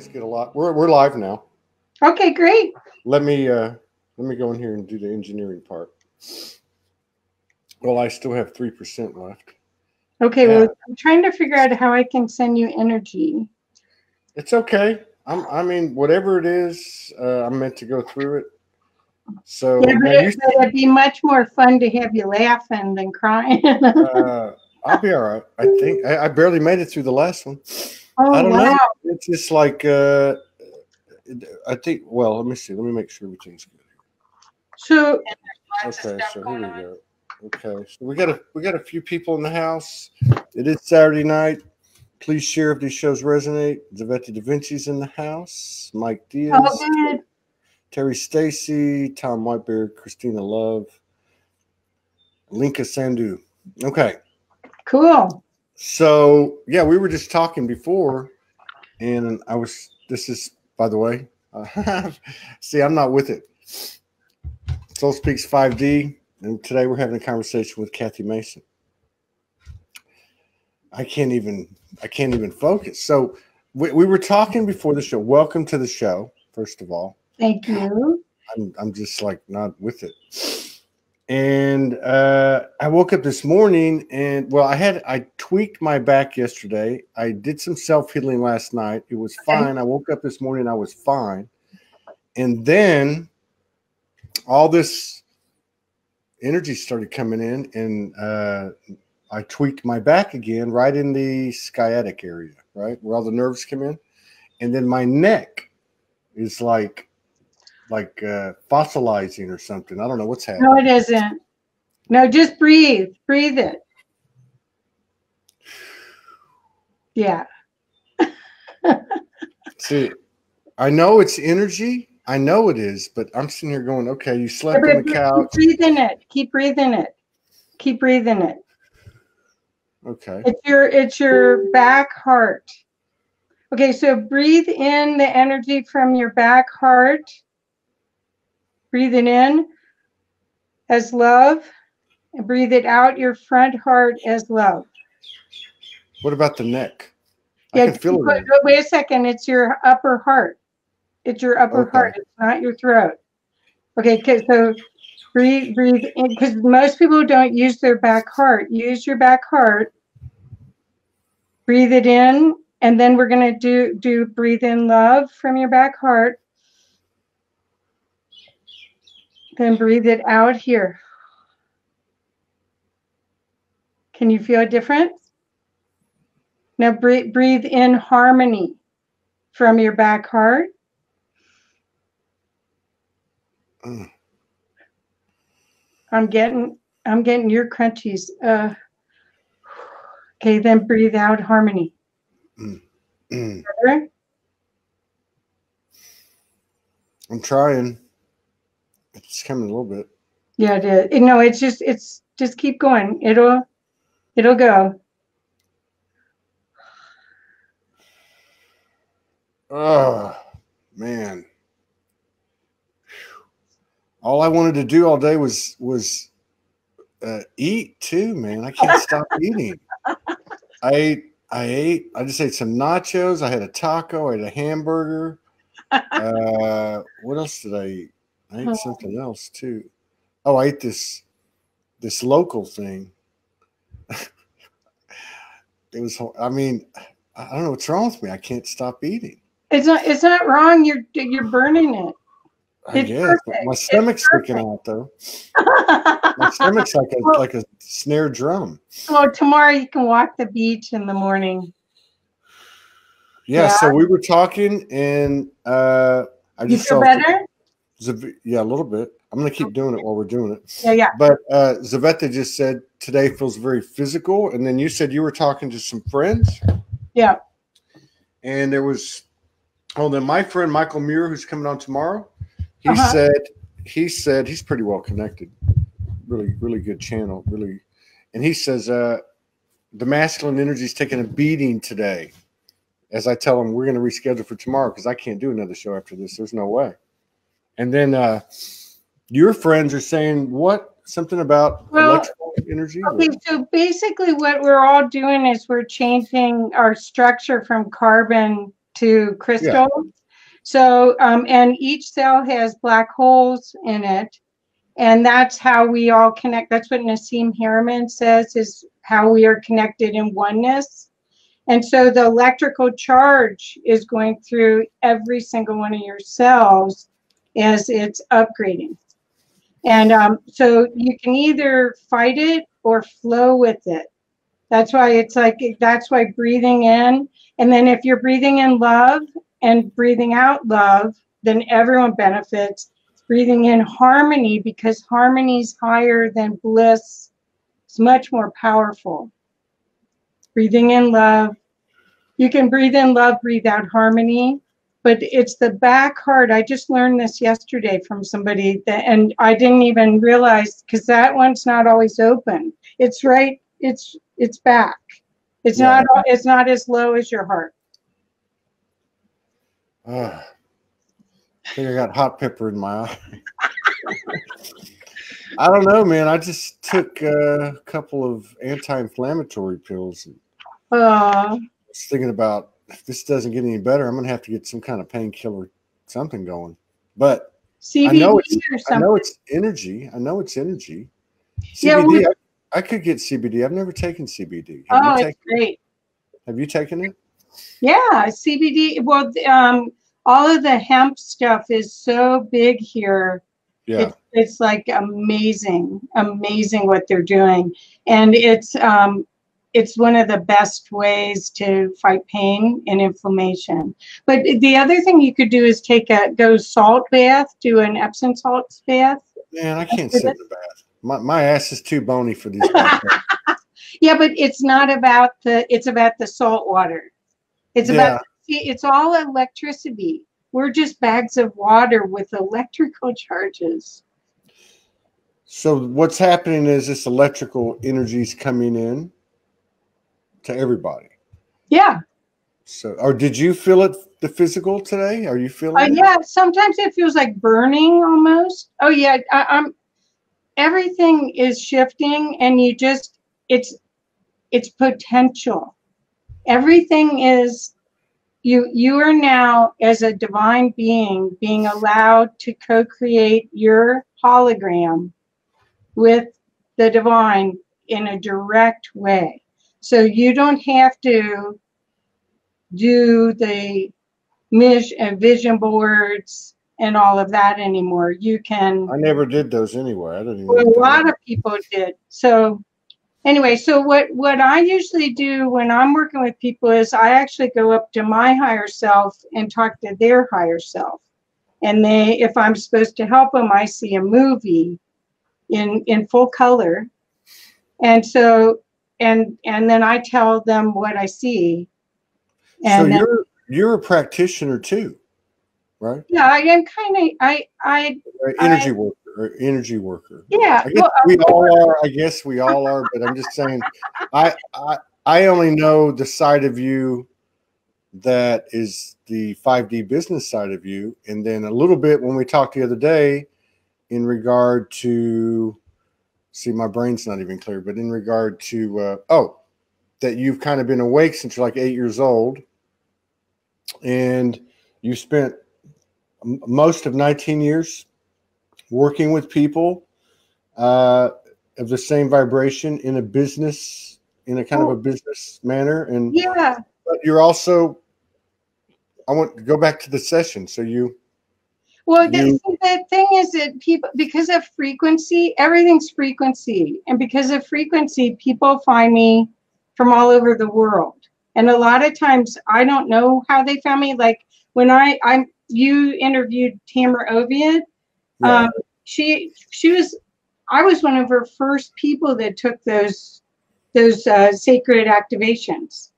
guys get a lot. We're live now. Okay, great. Let me go in here and do the engineering part. Well, I still have 3% left. Okay, yeah. Well, I'm trying to figure out how I can send you energy. It's okay. I mean, whatever it is, I'm meant to go through it. So yeah, but it'd be much more fun to have you laughing than crying. I'll be all right. I think I barely made it through the last one. Oh, I don't wow. know. It's just like I think. Well, let me see. Let me make sure everything's good. So okay, so here we go. Okay, so we got a few people in the house. It is Saturday night. Please share if these shows resonate. Zavette Da Vinci's in the house. Mike Diaz. Oh, good. Terry Stacy, Tom Whitebeard, Christina Love, Linka Sandhu. Okay. Cool. So, yeah, we were just talking before, and this is, by the way, see, I'm not with it. Soul Speaks 5D, and today we're having a conversation with Kathy Mason. I can't even focus. So, we were talking before the show. Welcome to the show, first of all. Thank you. I'm just like not with it. And I woke up this morning and well, I tweaked my back yesterday. I did some self-healing last night. It was fine. I woke up this morning, I was fine. And then all this energy started coming in and I tweaked my back again right in the sciatic area, right? Where all the nerves come in. And then my neck is like fossilizing or something. I don't know what's happening. No, it isn't. No, just breathe. Breathe it. Yeah. See, I know it's energy. I know it is, but I'm sitting here going, okay, you slept on the couch. Keep breathing it. Keep breathing it. Keep breathing it. Okay. It's your back heart. Okay, so breathe in the energy from your back heart. Breathe it in as love, and breathe it out your front heart as love. What about the neck? Yeah, I can feel it. Wait a second. It's your upper heart. It's your upper heart. It's not your throat. Okay, so breathe in, because most people don't use their back heart. Use your back heart. Breathe it in, and then we're going to do breathe in love from your back heart. Then breathe it out here. Can you feel a difference? Now breathe in harmony from your back heart. I'm getting your crunchies. Okay, then breathe out harmony. I'm trying. It's coming a little bit. Yeah, it is. No, it's just keep going. It'll go. Oh man. All I wanted to do all day was eat too, man. I can't stop eating. I ate. I just ate some nachos. I had a taco. I had a hamburger. What else did I eat? I ate something else too. Oh, I ate this local thing. It was. I mean, I don't know what's wrong with me. I can't stop eating. It's not wrong. You're burning it. I guess, but my stomach's sticking out though. My stomach's like a snare drum. Well, tomorrow you can walk the beach in the morning. Yeah. So we were talking, and I just feel better. Yeah, a little bit. I'm gonna keep doing it while we're doing it. Yeah. But Zavette just said today feels very physical, and then you said you were talking to some friends. Yeah. And there was, then my friend Michael Muir, who's coming on tomorrow. He said he's pretty well connected, really good channel, really, and he says the masculine energy is taking a beating today. As I tell him, we're going to reschedule for tomorrow because I can't do another show after this. There's no way. And then your friends are saying something about electrical energy. Okay, so basically, what we're all doing is we're changing our structure from carbon to crystals. So, and each cell has black holes in it. And that's how we all connect. That's what Nassim Haramein says is how we are connected in oneness. And so the electrical charge is going through every single one of your cells as it's upgrading. And so you can either fight it or flow with it. That's why it's like, that's why breathing in, and then if you're breathing in love and breathing out love, then everyone benefits. Breathing in harmony, because harmony is higher than bliss. It's much more powerful. Breathing in love. You can breathe in love, breathe out harmony, but it's the back heart. I just learned this yesterday from somebody, and I didn't even realize, because that one's not always open. It's right. It's back. It's not. It's not as low as your heart. I think I got hot pepper in my eye. I don't know, man. I just took a couple of anti-inflammatory pills. I was thinking about, if this doesn't get any better, I'm going to have to get some kind of painkiller, something going. But CBD I know or it's energy. I know it's energy. CBD. Yeah, I could get CBD. I've never taken CBD. It's great. Have you taken it? Yeah, CBD. Well, all of the hemp stuff is so big here. Yeah. It's like amazing what they're doing. And it's one of the best ways to fight pain and inflammation. But the other thing you could do is go salt bath, do an Epsom salt bath. Man, I can't sit in the bath. My ass is too bony for these baths. Yeah, but it's not about it's about the salt water. It's about, it's all electricity. We're just bags of water with electrical charges. So what's happening is this electrical energy is coming in to everybody. Yeah. So, or did you feel it, the physical today? Are you feeling it? Yeah, sometimes it feels like burning almost. Oh yeah, everything is shifting, and it's potential. Everything is, you are now, as a divine being, being allowed to co-create your hologram with the divine in a direct way. So you don't have to do the vision boards and all of that anymore. You can. I never did those anyway. I didn't even. Well, a lot of people did. So anyway, so what I usually do when I'm working with people is I actually go up to my higher self and talk to their higher self. And if I'm supposed to help them, I see a movie in full color. And so, and then I tell them what I see. And so you're a practitioner too, right? Yeah, I am kind of, energy worker. Yeah. I guess we all are, but I'm just saying, I only know the side of you that is the 5D business side of you. And then a little bit when we talked the other day in regard to, see, my brain's not even clear, but in regard to, that you've kind of been awake since you're like 8 years old, and you spent most of 19 years working with people of the same vibration in a business, in a kind of a business manner. And yeah, but you're also, I want to go back to the session. So the thing is that people, because of frequency, everything's frequency. And because of frequency, people find me from all over the world. And a lot of times I don't know how they found me. Like when you interviewed Tamara Oviatt, yeah. I was one of her first people that took those sacred activations.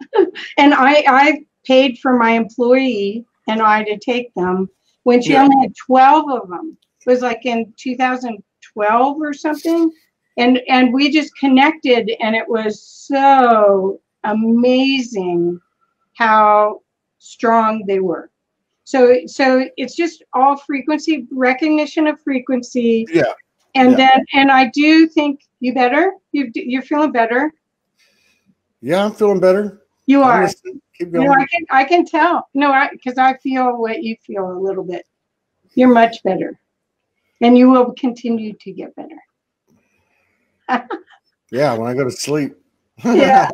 And I paid for my employee and I to take them when she only had 12 of them. It was like in 2012 or something. And we just connected, and it was so amazing how strong they were. So it's just all frequency, recognition of frequency. Yeah. And then I do think you're feeling better. Yeah, I'm feeling better. You are. Keep No, going. I can tell. No, because I feel what you feel a little bit. You're much better, and you will continue to get better. Yeah, when I go to sleep. Yeah.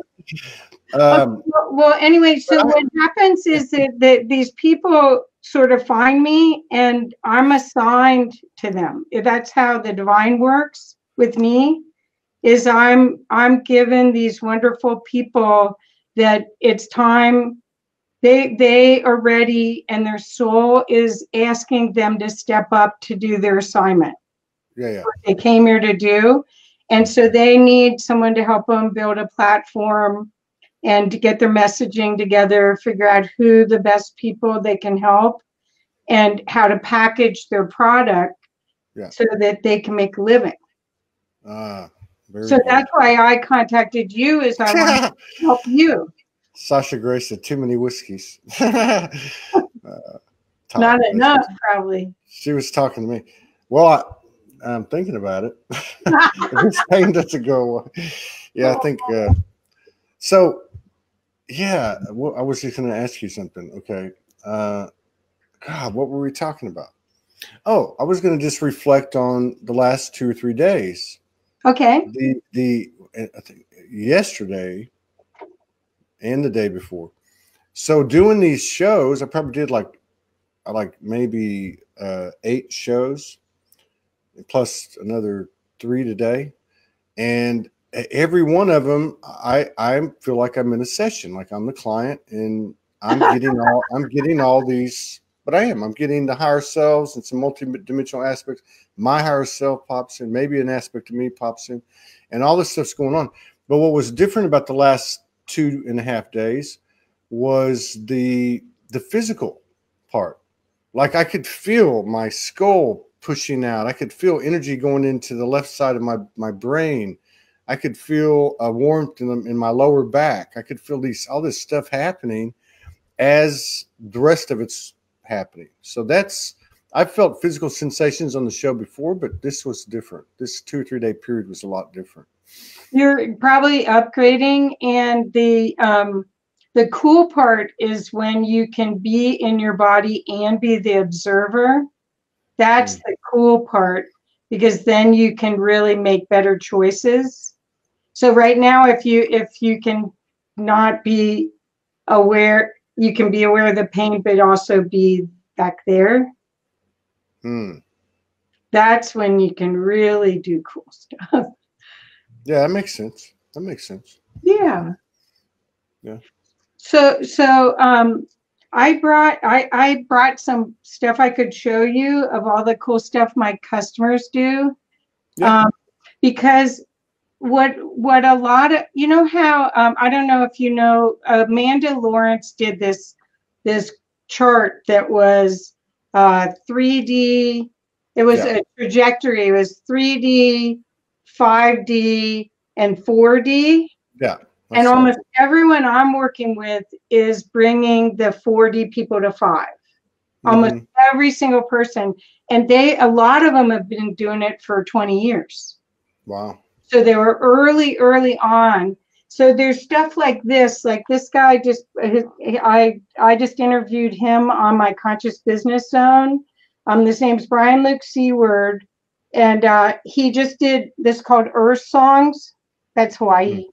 Well, anyway, so But what happens is that these people sort of find me, and I'm assigned to them. That's how the divine works with me. Is I'm given these wonderful people that it's time. They are ready, and their soul is asking them to step up to do their assignment. yeah. What they came here to do, and so they need someone to help them build a platform and to get their messaging together, figure out who the best people they can help, and how to package their product so that they can make a living. Very So good. that's why I contacted you, is I want to help you. Sasha Grace said too many whiskeys. Not enough, probably. She was talking to me. Well, I'm thinking about it. This pain doesn't go away. Yeah, I think so. Yeah, well, I was just going to ask you something. Okay. God, what were we talking about? Oh, I was going to just reflect on the last 2 or 3 days. Okay. I think yesterday and the day before. So doing these shows, I probably did like maybe 8 shows, plus another 3 today, and every one of them, I feel like I'm in a session, like I'm the client, and I'm getting all these. But I'm getting the higher selves and some multi-dimensional aspects. My higher self pops in, maybe an aspect of me pops in, and all this stuff's going on. But what was different about the last 2.5 days was the physical part. Like I could feel my skull pushing out. I could feel energy going into the left side of my brain. I could feel a warmth in my lower back. I could feel all this stuff happening as the rest of it's happening. So I felt physical sensations on the show before, but this was different. This 2 or 3 day period was a lot different. You're probably upgrading, and the cool part is when you can be in your body and be the observer. That's the cool part, because then you can really make better choices. So right now, if you can not be aware, you can be aware of the pain, but also be back there. That's when you can really do cool stuff. Yeah, that makes sense. Yeah. Yeah. So I brought some stuff I could show you of all the cool stuff my customers do. Yeah. Because what a lot of, you know how, I don't know if you know, Amanda Lawrence did this chart that was 3D. It was a trajectory. It was 3D, 5D, and 4D. Yeah. And almost everyone I'm working with is bringing the 4D people to 5. Almost every single person. And a lot of them have been doing it for 20 years. Wow. So they were early on. So there's stuff like this guy I just interviewed him on my Conscious Business Zone. His name's Brian Luke Seward, and he just did this called Earth Songs. That's Hawaii.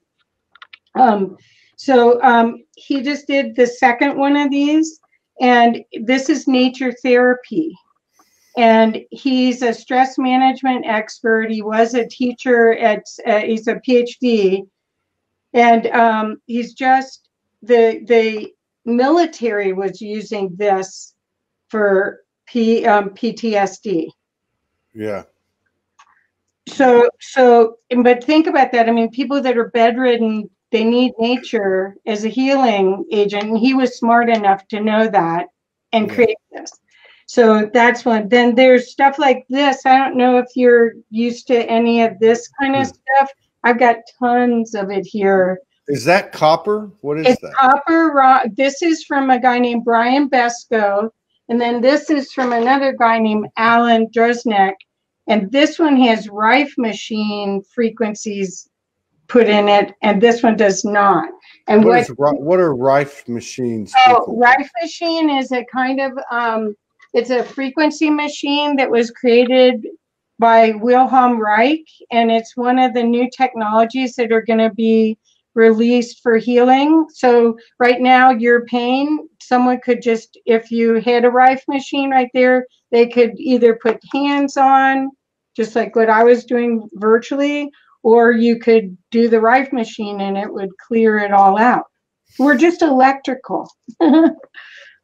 He just did the second one of these, and this is nature therapy. And he's a stress management expert. He was a teacher he's a PhD. And he's just, the military was using this for PTSD. Yeah. So, but think about that. I mean, people that are bedridden, they need nature as a healing agent. And he was smart enough to know that and create this. So that's one. Then there's stuff like this. I don't know if you're used to any of this kind of stuff. I've got tons of it here. Is that copper? What is that? Copper rock. This is from a guy named Brian Besco. And then this is from another guy named Alan Droznek. And this one has Rife machine frequencies put in it, and this one does not. And what are Rife machines? Rife machine is a kind of it's a frequency machine that was created by Wilhelm Reich, and it's one of the new technologies that are going to be released for healing. So right now, your pain, someone could just, if you had a Rife machine right there, they could either put hands on, just like what I was doing virtually, or you could do the Rife machine and it would clear it all out. We're just electrical.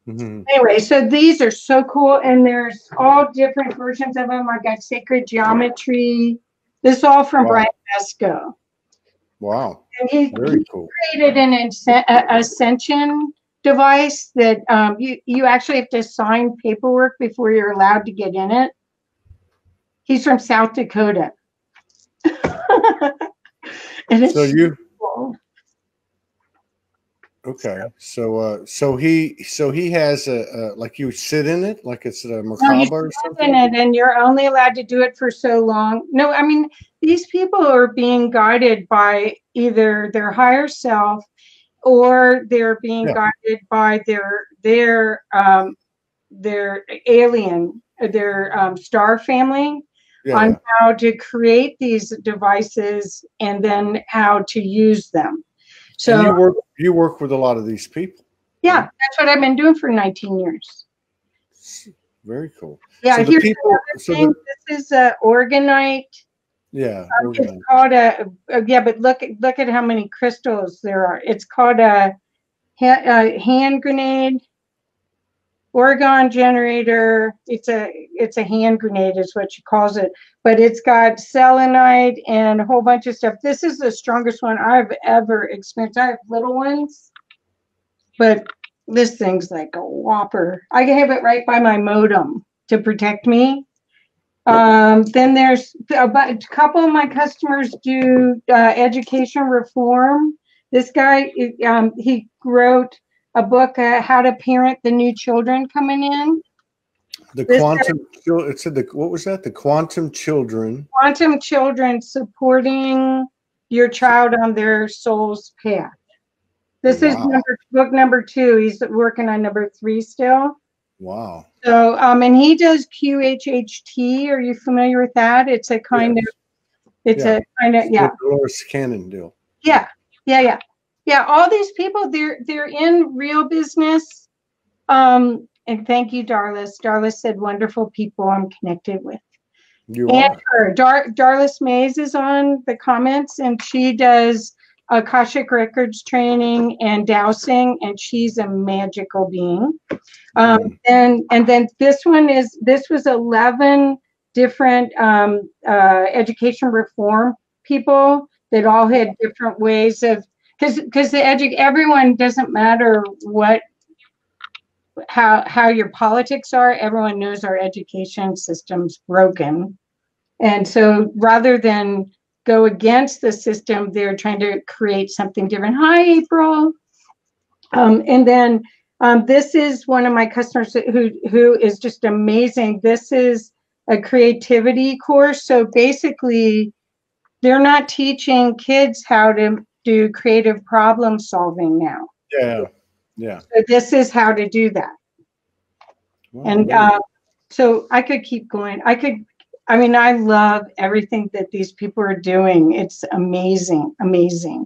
Anyway, so these are so cool, and there's all different versions of them. I got Sacred Geometry. This is all from Brian Vesco. Wow. And he cool. created an ascension device that you actually have to sign paperwork before you're allowed to get in it. He's from South Dakota. And it's cool. Okay, so he has a like you sit in it like it's a macabre or something. In it, and you're only allowed to do it for so long. No, I mean these people are being guided by either their higher self, or they're being guided by their alien, their star family, on how to create these devices and then how to use them. So and you work with a lot of these people. Yeah, right? That's what I've been doing for 19 years. Very cool. Yeah, so here's another thing. This is organite. Yeah, it's called but look at how many crystals there are. It's called a hand grenade, Oregon generator. It's a hand grenade is what she calls it, but it's got selenite and a whole bunch of stuff. This is the strongest one I've ever experienced. I have little ones, but this thing's like a whopper. I can have it right by my modem to protect me. Then there's a couple of my customers do education reform. This guy, he wrote a book, How to Parent the New Children Coming In. What was that? The Quantum Children. Quantum Children Supporting Your Child on Their Soul's Path. This is book number 2. He's working on number 3 still. Wow. So, and he does QHHT. Are you familiar with that? It's a kind of, Dolores Cannon deal. Yeah. All these people, they're in real business. And thank you, Darlis. Darlis said, wonderful people I'm connected with. You are. Darlis Mays is on the comments, and she does Akashic Records training and dowsing, and she's a magical being. And then this was 11 different education reform people that all had different ways of, because everyone doesn't matter how your politics are. Everyone knows our education system's broken, and so rather than go against the system, they're trying to create something different. Hi, April. And then this is one of my customers who is just amazing. This is a creativity course. So basically, they're not teaching kids how to do creative problem solving now. Yeah. So this is how to do that. Wow, and so I could keep going. I love everything that these people are doing. It's amazing.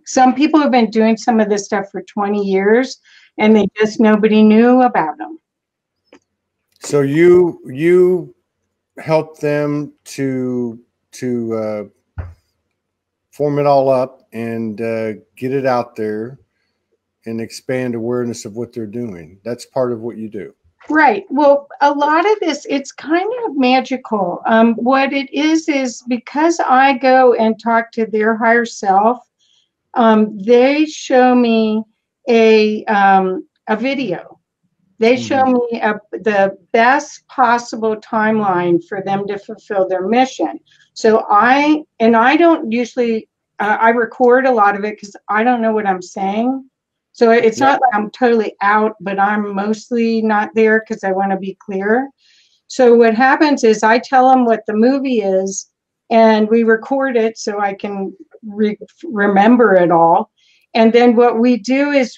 Some people have been doing some of this stuff for 20 years, and nobody knew about them. So you help them to form it all up and get it out there and expand awareness of what they're doing. That's part of what you do. Right. Well, a lot of this, it's kind of magical. What it is because I go and talk to their higher self, they show me a video. They show me the best possible timeline for them to fulfill their mission. So I don't usually, I record a lot of it because I don't know what I'm saying. So it's not like I'm totally out, but I'm mostly not there because I want to be clear. So what happens is I tell them what the movie is, and we record it so I can remember it all. And then what we do is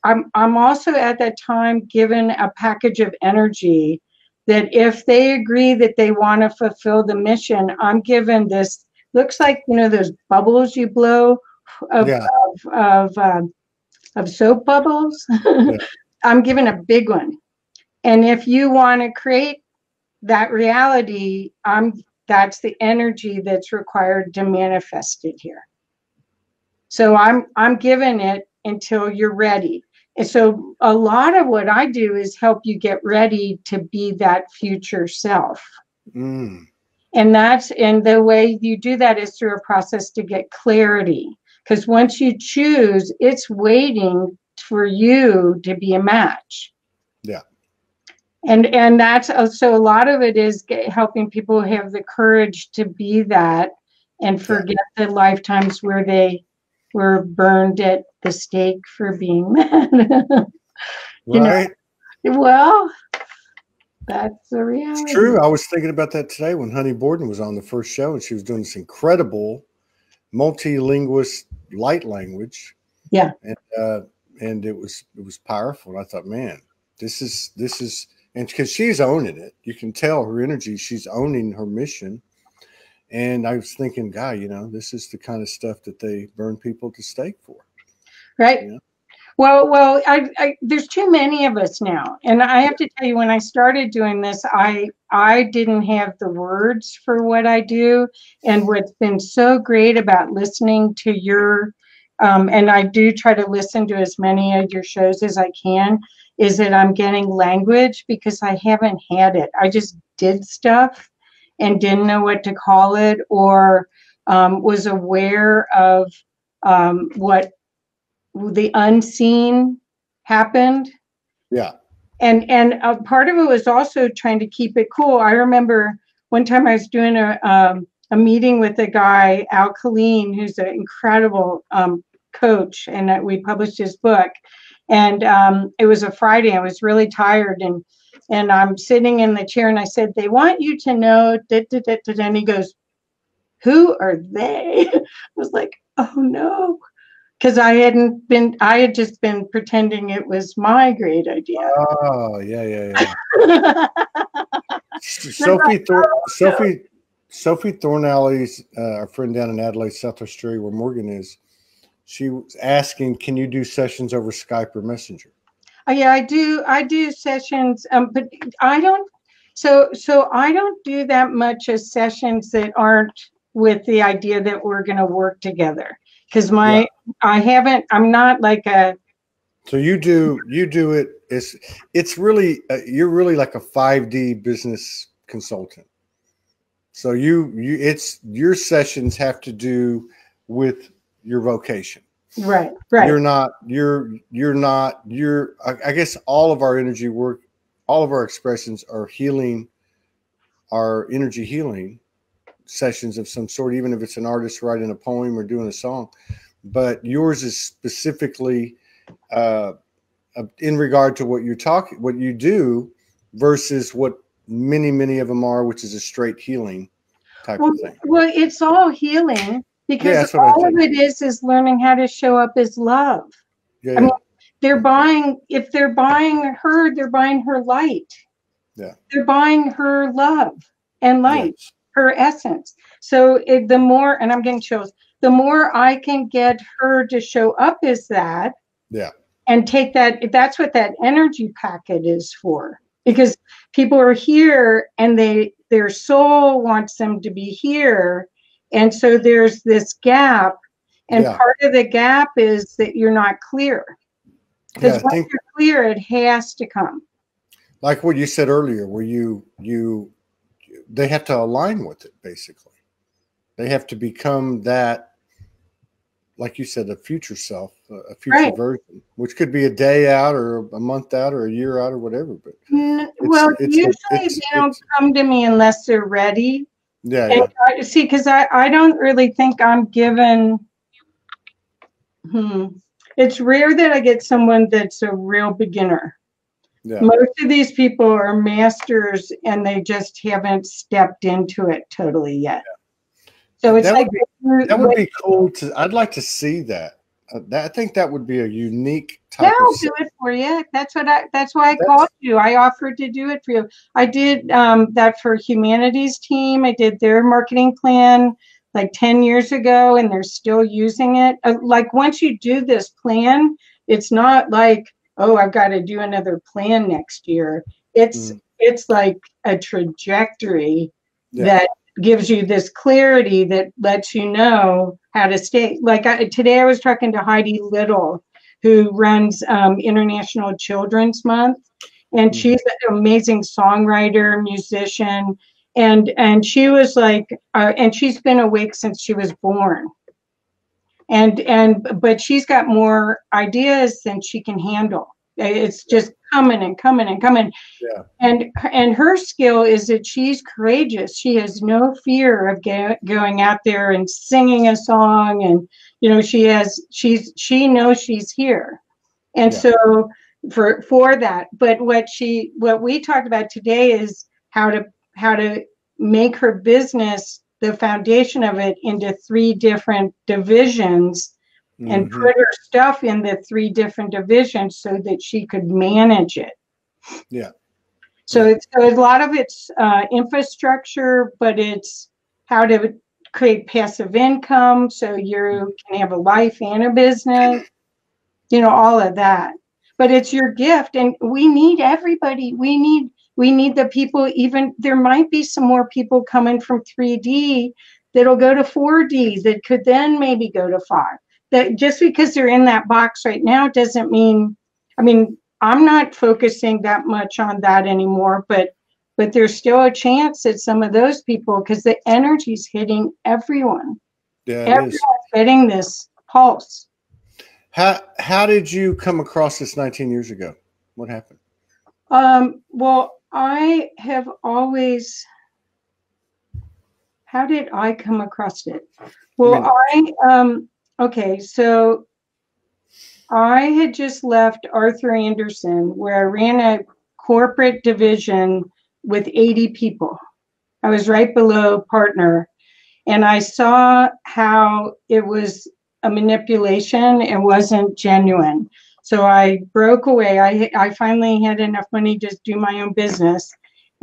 I'm also at that time given a package of energy that if they agree that they want to fulfill the mission, I'm given this, looks like, you know, those bubbles you blow of, Yeah. of soap bubbles. Yeah. I'm given a big one. And if you want to create that reality, that's the energy that's required to manifest it here. So I'm given it until you're ready. And so a lot of what I do is help you get ready to be that future self. Mm. And the way you do that is through a process to get clarity. Because once you choose, it's waiting for you to be a match. Yeah. And that's so a lot of it is helping people have the courage to be that and forget the lifetimes where they were burned at the stake for being mad. You Right. know, well, that's the reality. It's true. I was thinking about that today when Honey Borden was on the first show, and she was doing this incredible multilinguist light language. Yeah. And it was powerful. And I thought, man, this is, and because she's owning it, you can tell her energy. She's owning her mission. And I was thinking, God, you know, this is the kind of stuff that they burn people to stake for. Right. You know? Well, there's too many of us now. And I have to tell you, when I started doing this, I didn't have the words for what I do. And what's been so great about listening to your, and I do try to listen to as many of your shows as I can, is that I'm getting language because I haven't had it. I just did stuff and didn't know what to call it, or was aware of what the unseen happened. Yeah. And part of it was also trying to keep it cool. I remember one time I was doing a meeting with a guy, Al Colleen, who's an incredible coach, and we published his book. And it was a Friday. I was really tired, and I'm sitting in the chair, and I said, "They want you to know," and he goes, "Who are they?" I was like, "Oh no." Because I had just been pretending it was my great idea. Oh, yeah. Sophie Thornalley's, our friend down in Adelaide, South Australia, where Morgan is, she was asking, can you do sessions over Skype or Messenger? Yeah, I do sessions, but I don't. So I don't do that much as sessions that aren't with the idea that we're going to work together. Because I'm not like a. So you do it. It's really, you're really like a 5D business consultant. So it's your sessions have to do with your vocation. Right. You're not, I guess all of our energy work, all of our expressions are healing, our energy healing sessions of some sort, even if it's an artist writing a poem or doing a song. But yours is specifically in regard to what you do versus what many of them are, which is a straight healing type of thing. Well, it's all healing because all of it is learning how to show up as love. Yeah. I mean, if they're buying her, they're buying her light. Yeah. They're buying her love and light, her essence. So the more, and I'm getting chills, the more I can get her to show up as that, and take that, that's what that energy packet is for. Because people are here and their soul wants them to be here. And so there's this gap. And part of the gap is that you're not clear. Because once you're clear, it has to come. Like what you said earlier, where they have to align with it, basically. They have to become that, like you said, a future self, a future version, which could be a day out or a month out or a year out or whatever. But usually they don't come to me unless they're ready. Yeah. See, because I don't really think I'm given. It's rare that I get someone that's a real beginner. Yeah. Most of these people are masters and they just haven't stepped into it totally yet. So it's that would be cool I'd like to see that. I think that would be a unique Yeah, type I'll of. do it for you. That's why I called you. I offered to do it for you. I did that for Humanities Team. I did their marketing plan like 10 years ago, and they're still using it. Like once you do this plan, it's not like, oh, I've got to do another plan next year. It's like a trajectory that gives you this clarity that lets you know how to stay. Like today I was talking to Heidi Little, who runs International Children's Month, and she's an amazing songwriter, musician, and she was like, and she's been awake since she was born, but she's got more ideas than she can handle. It's just coming and coming and coming. Yeah. And her skill is that she's courageous. She has no fear of going out there and singing a song, and she knows she's here. And so for that, but what we talked about today is how to make her business, the foundation of it, into 3 different divisions, and put her stuff in the 3 different divisions so that she could manage it. Yeah. So a lot of it's infrastructure, but it's how to create passive income so you can have a life and a business, all of that. But it's your gift, and we need everybody. We need the people. Even there might be some more people coming from 3D that'll go to 4D that could then maybe go to 5. That just because they're in that box right now doesn't mean, I mean, I'm not focusing that much on that anymore, but there's still a chance that some of those people, because the energy's hitting everyone. Yeah, everyone's getting this pulse. How did you come across this 19 years ago? What happened? Well, I have always. How did I come across it? Well, okay, so I had just left Arthur Andersen, where I ran a corporate division with 80 people. I was right below partner, and I saw how it was a manipulation. It wasn't genuine. So I broke away. I finally had enough money to do my own business,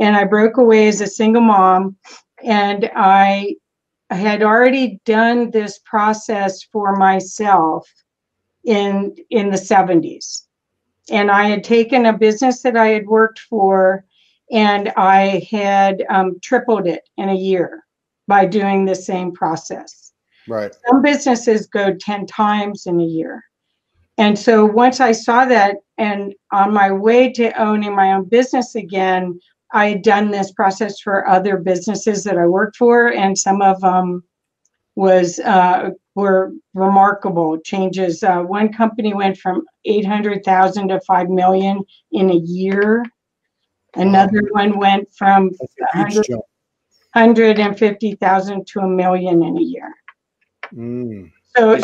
and I broke away as a single mom, and I had already done this process for myself in the 70s. And I had taken a business that I had worked for, and I had tripled it in a year by doing the same process. Right. Some businesses go 10 times in a year. And so once I saw that, and on my way to owning my own business again, I had done this process for other businesses that I worked for, and some of them were remarkable changes. One company went from 800,000 to 5 million in a year. Another one went from 150,000 to 1 million in a year.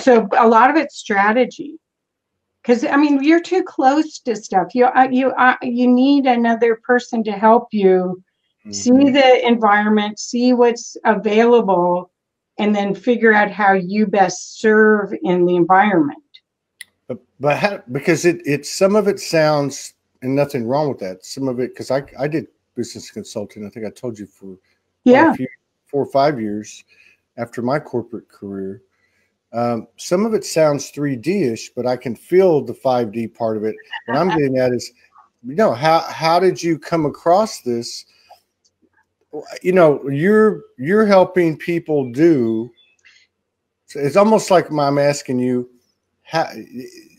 So a lot of it's strategy, because I mean, you're too close to stuff. You need another person to help you see the environment, see what's available, and then figure out how you best serve in the environment. But how, because it some of it sounds, and nothing wrong with that. Some of it, because I did business consulting. I think I told you for 4 or 5 years after my corporate career. Some of it sounds 3D-ish, but I can feel the 5D part of it. What I'm getting at is, how did you come across this? You're helping people do. It's almost like I'm asking you, how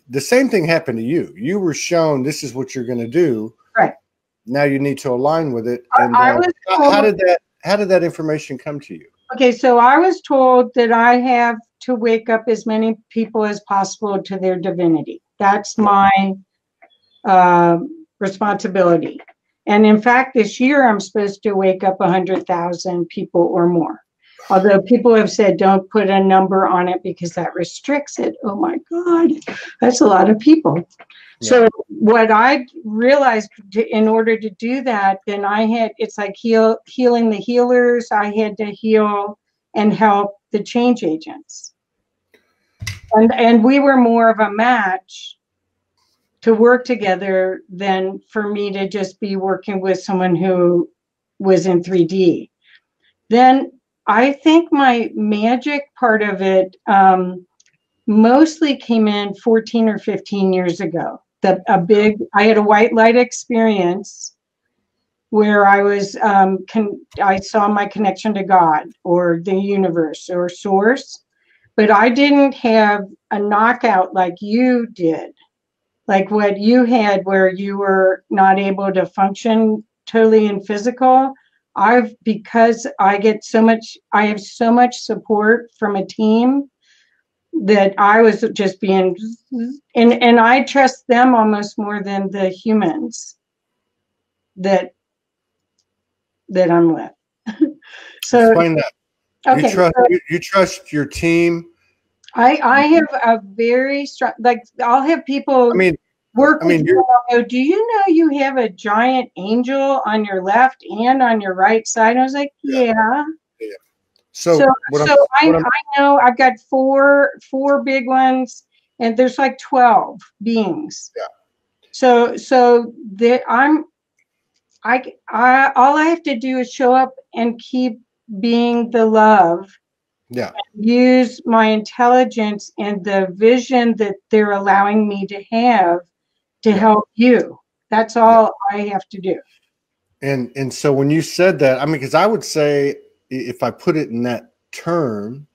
the same thing happened to you. You were shown this is what you're going to do. Right. Now you need to align with it. And how did that information come to you? Okay, so I was told that I have to wake up as many people as possible to their divinity. That's my responsibility. And in fact, this year I'm supposed to wake up 100,000 people or more. Although people have said don't put a number on it because that restricts it. Oh my God, that's a lot of people. Yeah. So what I realized, in order to do that, then it's like healing the healers. I had to heal and help the change agents. And we were more of a match to work together than for me to just be working with someone who was in 3D. Then I think my magic part of it mostly came in 14 or 15 years ago. I had a white light experience where I was, I saw my connection to God or the universe or source, but I didn't have a knockout like you did, like what you had where you were not able to function totally in physical. Because I have so much support from a team that I was just being, and I trust them almost more than the humans that I'm with. So explain that. okay, You trust your team. I have a very strong, like I'll have people work with me. Go, do you know you have a giant angel on your left and on your right side? I was like, yeah. So I know I've got four big ones, and there's like 12 beings. Yeah. So that all I have to do is show up and keep being the love. Yeah. Use my intelligence and the vision that they're allowing me to have to help you. That's all I have to do. And so when you said that, I mean, because I would say if I put it in that term,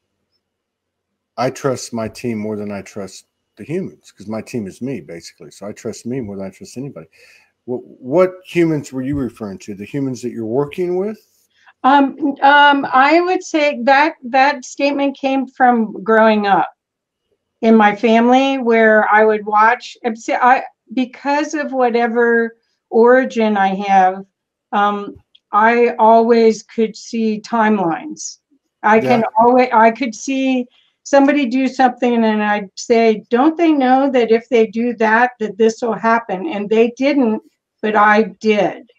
I trust my team more than I trust the humans, because my team is me, basically. So I trust me more than I trust anybody. What humans were you referring to? The humans that you're working with? I would say that statement came from growing up in my family, where I would watch. Because of whatever origin I have, I always could see timelines. I could see somebody do something, and I'd say, don't they know that if they do that this will happen? And they didn't, but I did.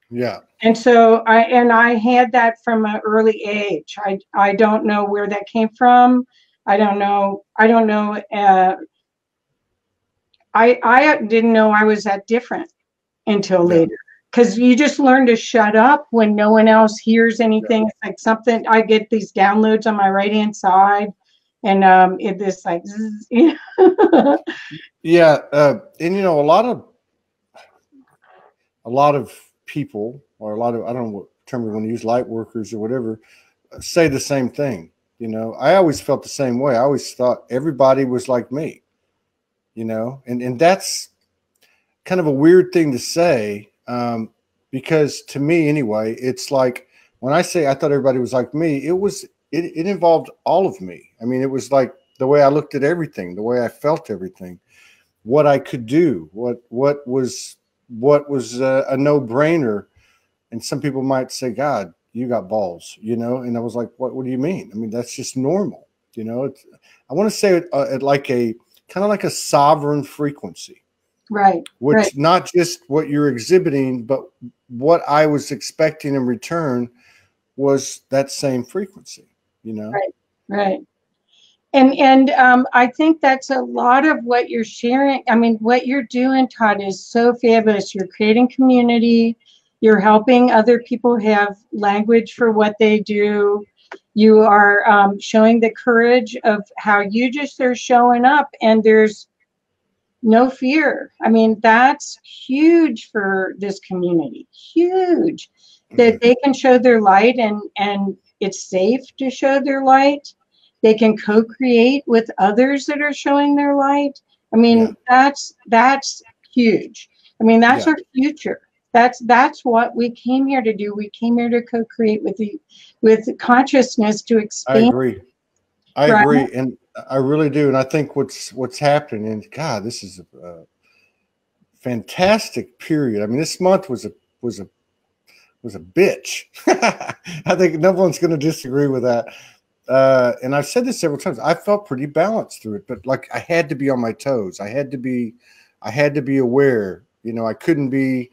Yeah. And so I had that from an early age. I don't know where that came from. I don't know. I didn't know I was that different until later. Because you just learn to shut up when no one else hears anything. It's like something, I get these downloads on my right hand side, and it's like zzz, Yeah. And you know, a lot of people, or I don't know what term we want to use, light workers or whatever, say the same thing. You know, I always felt the same way. I always thought everybody was like me, you know, and that's kind of a weird thing to say, because to me anyway, it's like when I say I thought everybody was like me, it involved all of me. I mean, it was like the way I looked at everything, the way I felt everything, what I could do, what was a no-brainer. And some people might say, God, you got balls, you know? And I was like, what do you mean? I mean, that's just normal. You know, I want to say it at like a kind of like a sovereign frequency, right? Which not just what you're exhibiting, but what I was expecting in return was that same frequency, you know? Right. And I think that's a lot of what you're sharing. I mean, what you're doing, Todd, is so fabulous. You're creating community. You're helping other people have language for what they do. You are showing the courage of how you just are showing up, and there's no fear. I mean, that's huge for this community. Huge. That they can show their light, and it's safe to show their light. They can co-create with others that are showing their light. I mean, that's huge. I mean, that's our future. That's what we came here to do. We came here to co-create with consciousness to expand. I agree, and I really do. And I think what's happening, and God, this is a fantastic period. I mean, this month was a bitch. I think no one's going to disagree with that. And I've said this several times. I felt pretty balanced through it, but like I had to be on my toes. I had to be aware. You know, I couldn't be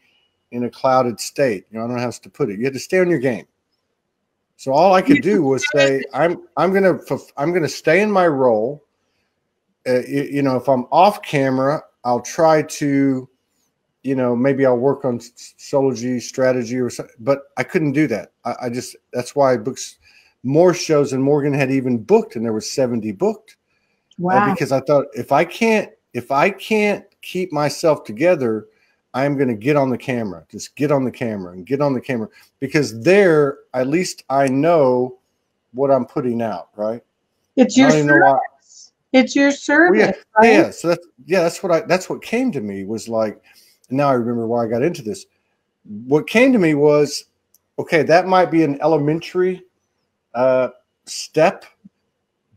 in a clouded state. You know, I don't know how else to put it. You had to stay on your game. So all I could do was say, I'm gonna stay in my role. you know, if I'm off camera, I'll try to, you know, maybe I'll work on Soulogy strategy or something, but I couldn't do that. I just, that's why I booked more shows than Morgan had even booked, and there was 70 booked. Wow. Because I thought if I can't keep myself together, I'm going to get on the camera, just get on the camera and get on the camera, because there, at least I know what I'm putting out, right? It's your service. It's your service. Well, right? Yeah. So that's what came to me was like, now I remember why I got into this. What came to me was, okay, that might be an elementary step,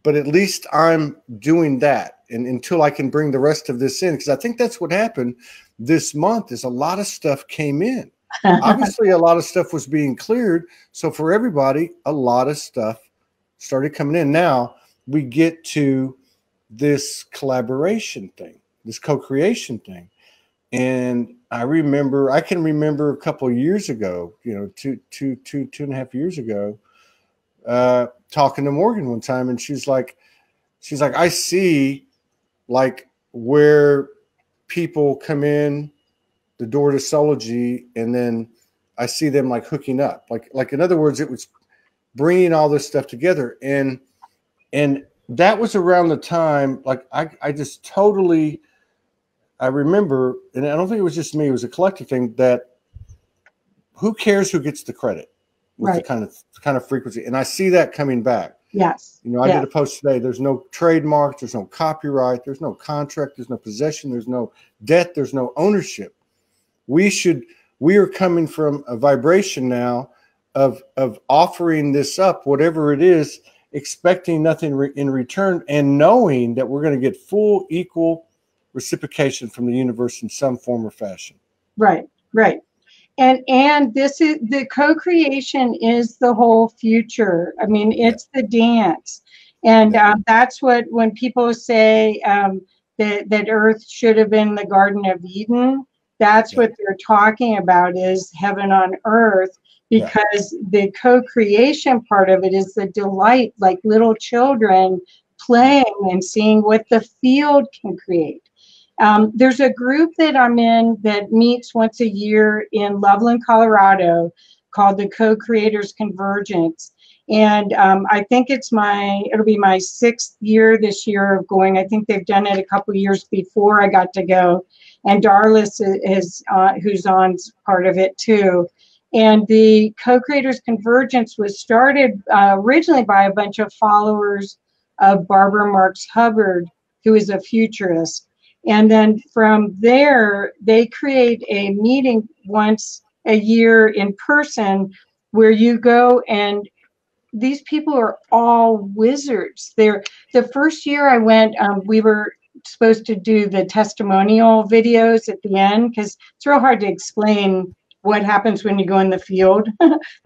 but at least I'm doing that, and until I can bring the rest of this in, because I think that's what happened this month is a lot of stuff came in. Obviously, a lot of stuff was being cleared. So for everybody, a lot of stuff started coming in. Now we get to this collaboration thing, this co-creation thing. And I can remember a couple of years ago, you know, two and a half years ago, talking to Morgan one time, and she's like, I see like where people come in the door to Soulogy, and then I see them like hooking up, like in other words, it was bringing all this stuff together, and that was around the time, like I just totally, I remember, and I don't think it was just me, it was a collective thing, that who cares who gets the credit with the kind of frequency, and I see that coming back. Yes. You know, I did a post today. There's no trademark. There's no copyright. There's no contract. There's no possession. There's no debt. There's no ownership. We are coming from a vibration now of offering this up, whatever it is, expecting nothing in return, and knowing that we're going to get full equal reciprocation from the universe in some form or fashion. Right. And this is the co-creation is the whole future. I mean, it's the dance. And that's what, when people say that Earth should have been the Garden of Eden, that's what they're talking about, is heaven on earth, because the co-creation part of it is the delight, like little children playing and seeing what the field can create. There's a group that I'm in that meets once a year in Loveland, Colorado, called the Co-Creators Convergence. And I think it'll be my 6th year this year of going. I think they've done it a couple of years before I got to go. And Darlis is who's on part of it too. And the Co-Creators Convergence was started originally by a bunch of followers of Barbara Marx Hubbard, who is a futurist. And then from there, they create a meeting once a year in person where you go, and these people are all wizards. The first year I went, we were supposed to do the testimonial videos at the end, because it's real hard to explain what happens when you go in the field,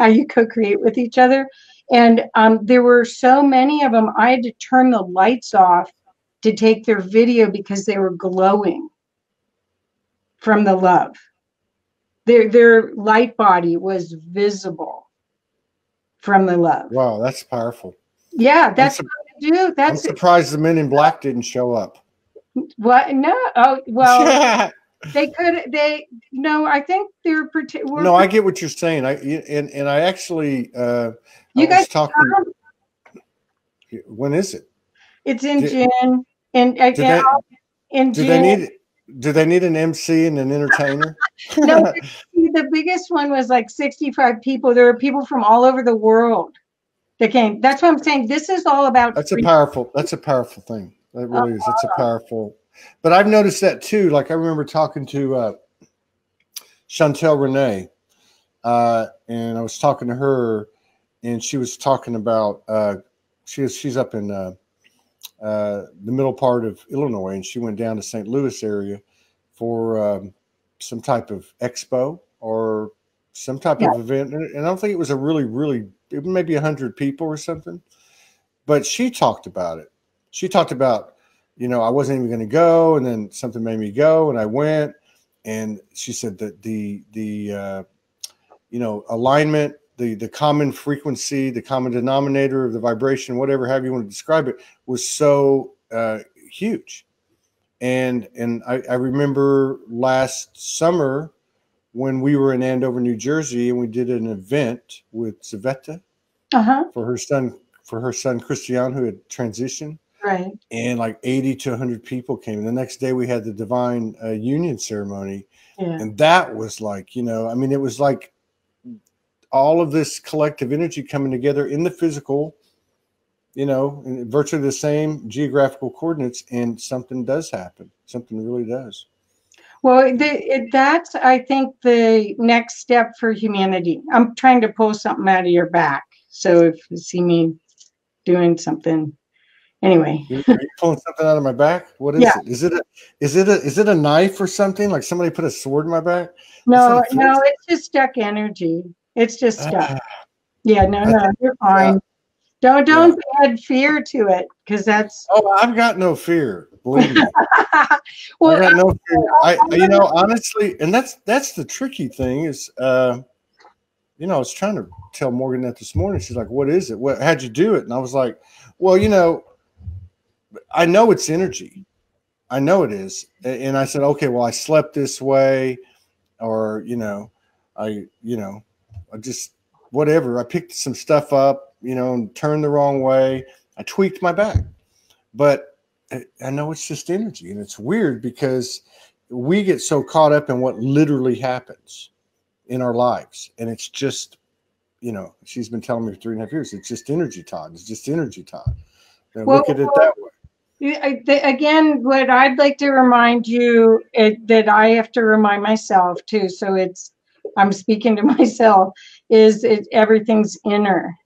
how you co-create with each other. And there were so many of them, I had to turn the lights off to take their video because they were glowing from the love. Their light body was visible from the love. Wow, that's powerful. Yeah, that's what I do. I'm surprised the Men in Black didn't show up. What? No. Oh, well, they could. No, I think they're. No, I get what you're saying. I actually. You guys talking. When is it? It's in June. In June. Do they need an MC and an entertainer? No, the biggest one was like 65 people. There were people from all over the world that came. That's what I'm saying. This is all about. That's a powerful thing. That really is. It's a powerful. But I've noticed that too. Like I remember talking to Chantel Renee, and I was talking to her, and she was talking about she's up in the middle part of Illinois, and she went down to St. Louis area for some type of expo or some type of event. And I don't think it was a really, it maybe 100 people or something, but she talked about it. She talked about, you know, I wasn't even going to go, and then something made me go, and I went. And she said that the you know, alignment, the common frequency, the common denominator of the vibration, whatever have you want to describe it, was so huge. And I remember last summer when we were in Andover, New Jersey, and we did an event with Zaveta for her son Christian, who had transitioned. Right. And like 80 to 100 people came. And the next day we had the divine union ceremony. Yeah. And that was like, you know, I mean, it was like all of this collective energy coming together in the physical, you know, in virtually the same geographical coordinates, and something does happen. Something really does. Well, that's, I think, the next step for humanity. I'm trying to pull something out of your back. So if you see me doing something, anyway. Are you pulling something out of my back? What is it? Is it a knife or something? Like somebody put a sword in my back? No, it's just stuck energy. It's just stuck. Yeah, no, you're fine. Don't add fear to it, because that's. Oh, I've got no fear. Believe me. Well, I got no fear. You know, honestly, and that's the tricky thing is, you know, I was trying to tell Morgan that this morning. She's like, "What is it? How'd you do it?" And I was like, "Well, you know, I know it's energy. I know it is." And I said, "Okay, well, I slept this way, or you know, I just whatever. I picked some stuff up, you know, and turned the wrong way. I tweaked my back, but I know it's just energy, and it's weird because we get so caught up in what literally happens in our lives, and it's just, you know, she's been telling me for 3.5 years, it's just energy, Todd. It's just energy, Todd. And look at it that way. Again, what I'd like to remind you that I have to remind myself too, so I'm speaking to myself, is everything's inner.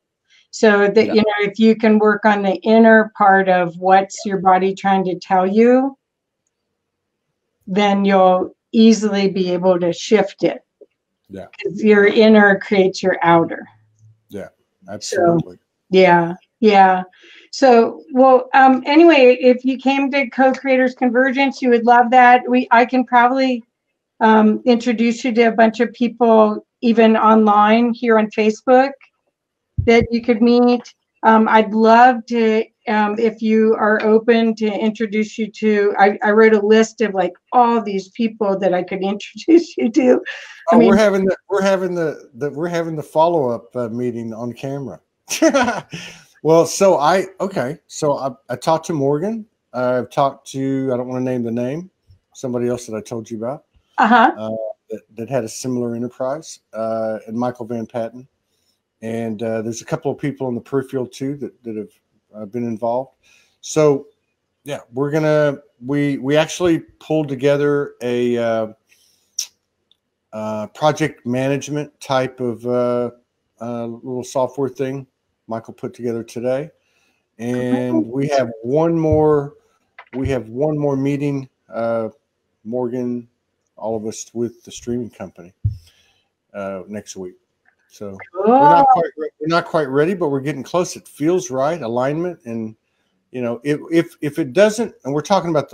So that, you know, if you can work on the inner part of what's your body trying to tell you, then you'll easily be able to shift it. Yeah. Because your inner creates your outer. Yeah, absolutely. So, yeah. So, well, anyway, if you came to Co-Creators Convergence, you would love that. I can probably introduce you to a bunch of people, even online here on Facebook, that you could meet. I'd love to, if you are open, to introduce you to. I wrote a list of like all these people that I could introduce you to. Oh, I mean, we're having the follow-up meeting on camera. Well, so I talked to Morgan. I've talked to, I don't want to name the name, somebody else that I told you about. That had a similar enterprise, and Michael Van Patten. And there's a couple of people in the peripheral too that have been involved. So yeah, we actually pulled together a project management type of little software thing Michael put together today, and we have one more meeting, Morgan, all of us, with the streaming company next week. So we're not quite ready, but we're getting close. It feels right, alignment, and you know, if it doesn't, and we're talking about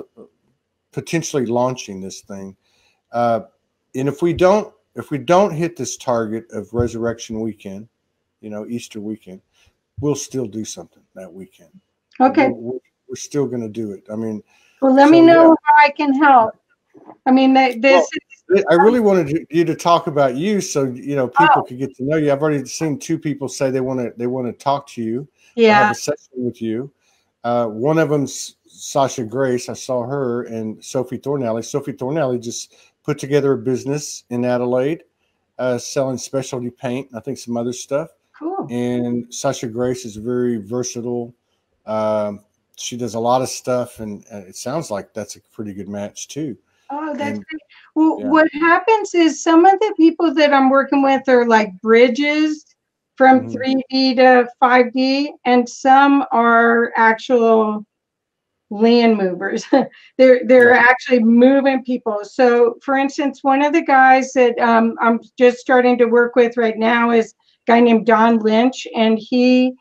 potentially launching this thing, and if we don't hit this target of Resurrection Weekend, you know, Easter weekend, we'll still do something that weekend. Okay, we're still going to do it. I mean, well, let me know how I can help. I mean, I really wanted you to talk about you, so you know people could get to know you. I've already seen 2 people say they want to talk to you. Yeah, have a session with you. One of them's Sasha Grace. I saw her, and Sophie Thornalley. Sophie Thornalley just put together a business in Adelaide, selling specialty paint. I think some other stuff. Cool. And Sasha Grace is very versatile. She does a lot of stuff, and it sounds like that's a pretty good match too. Oh, that's great. Well, what happens is some of the people that I'm working with are like bridges from 3D to 5D, and some are actual land movers. they're actually moving people. So, for instance, one of the guys that I'm just starting to work with right now is a guy named Don Lynch, and he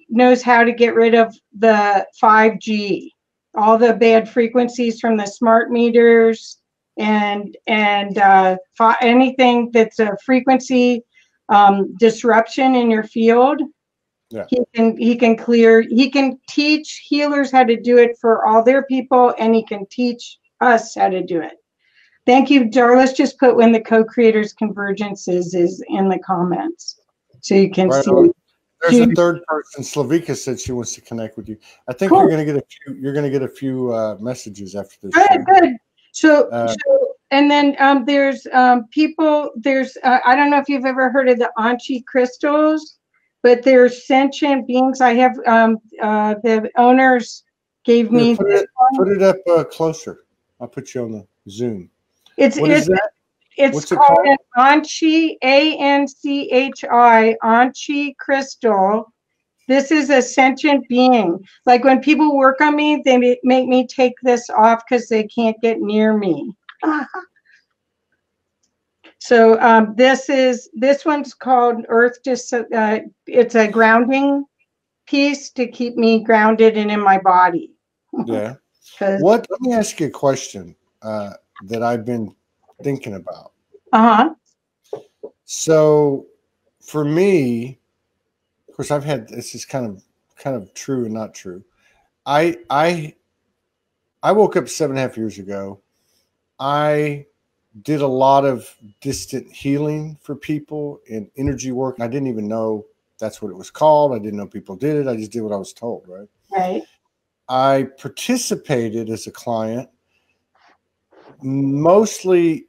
knows how to get rid of the 5G, all the bad frequencies from the smart meters, and anything that's a frequency disruption in your field. Yeah. He can teach healers how to do it for all their people, and he can teach us how to do it. Thank you, Dar. Let's just put when the co-creators convergences is in the comments, so you can Right see. on. There's a third person. Slavika said she wants to connect with you. I think Cool. you're going to get a few. You're going to get a few messages after this. Good. So and then there's people. There's I don't know if you've ever heard of the Anchi crystals, but they're sentient beings. I have the owners gave me. Put it up closer. I'll put you on the Zoom. What is that? It's called an Anchi, ANCHI, Anchi crystal. This is a sentient being. Like when people work on me, they make me take this off because they can't get near me. So this one's called Earth. It's a grounding piece to keep me grounded and in my body. Yeah. Let me ask you a question that I've been thinking about. So for me, of course, I've had, this is kind of true and not true. I woke up 7.5 years ago. I did a lot of distant healing for people and energy work. I didn't even know that's what it was called. I didn't know people did it. I just did what I was told, right? Right. I participated as a client mostly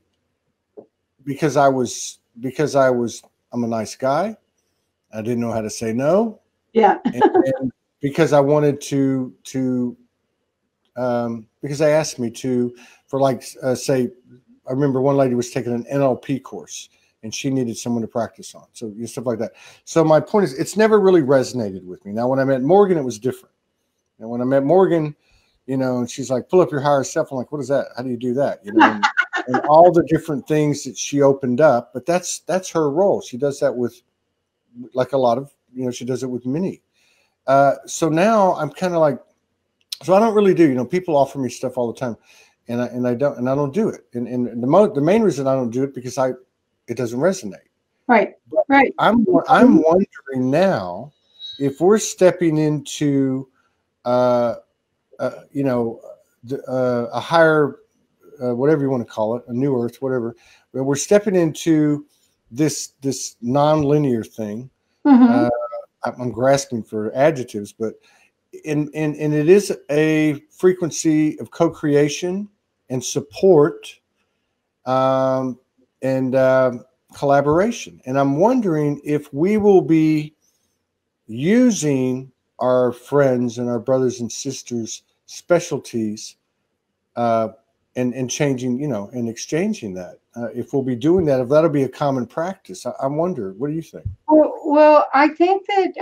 because I'm a nice guy. I didn't know how to say no. Yeah. and because I wanted to because they asked me to, for like, say, I remember one lady was taking an NLP course and she needed someone to practice on. So stuff like that. So my point is, it's never really resonated with me. Now, when I met Morgan, it was different. And when I met Morgan, and she's like, pull up your higher self. I'm like, what is that? How do you do that? And all the different things that she opened up, but that's her role. She does that with, like, a lot of, she does it with many. So now I'm kind of like, so I don't really do, people offer me stuff all the time and I don't do it. And the main reason I don't do it because it doesn't resonate. Right. But right. I'm wondering now if we're stepping into, a higher, whatever you want to call it, a new earth, whatever, but we're stepping into this non-linear thing. Mm-hmm. I'm grasping for adjectives, but and it is a frequency of co-creation and support, and collaboration. And I'm wondering if we will be using our friends and our brothers and sisters' specialties, and changing, and exchanging that. If we'll be doing that, if that'll be a common practice, I wonder. What do you think? Well, I think that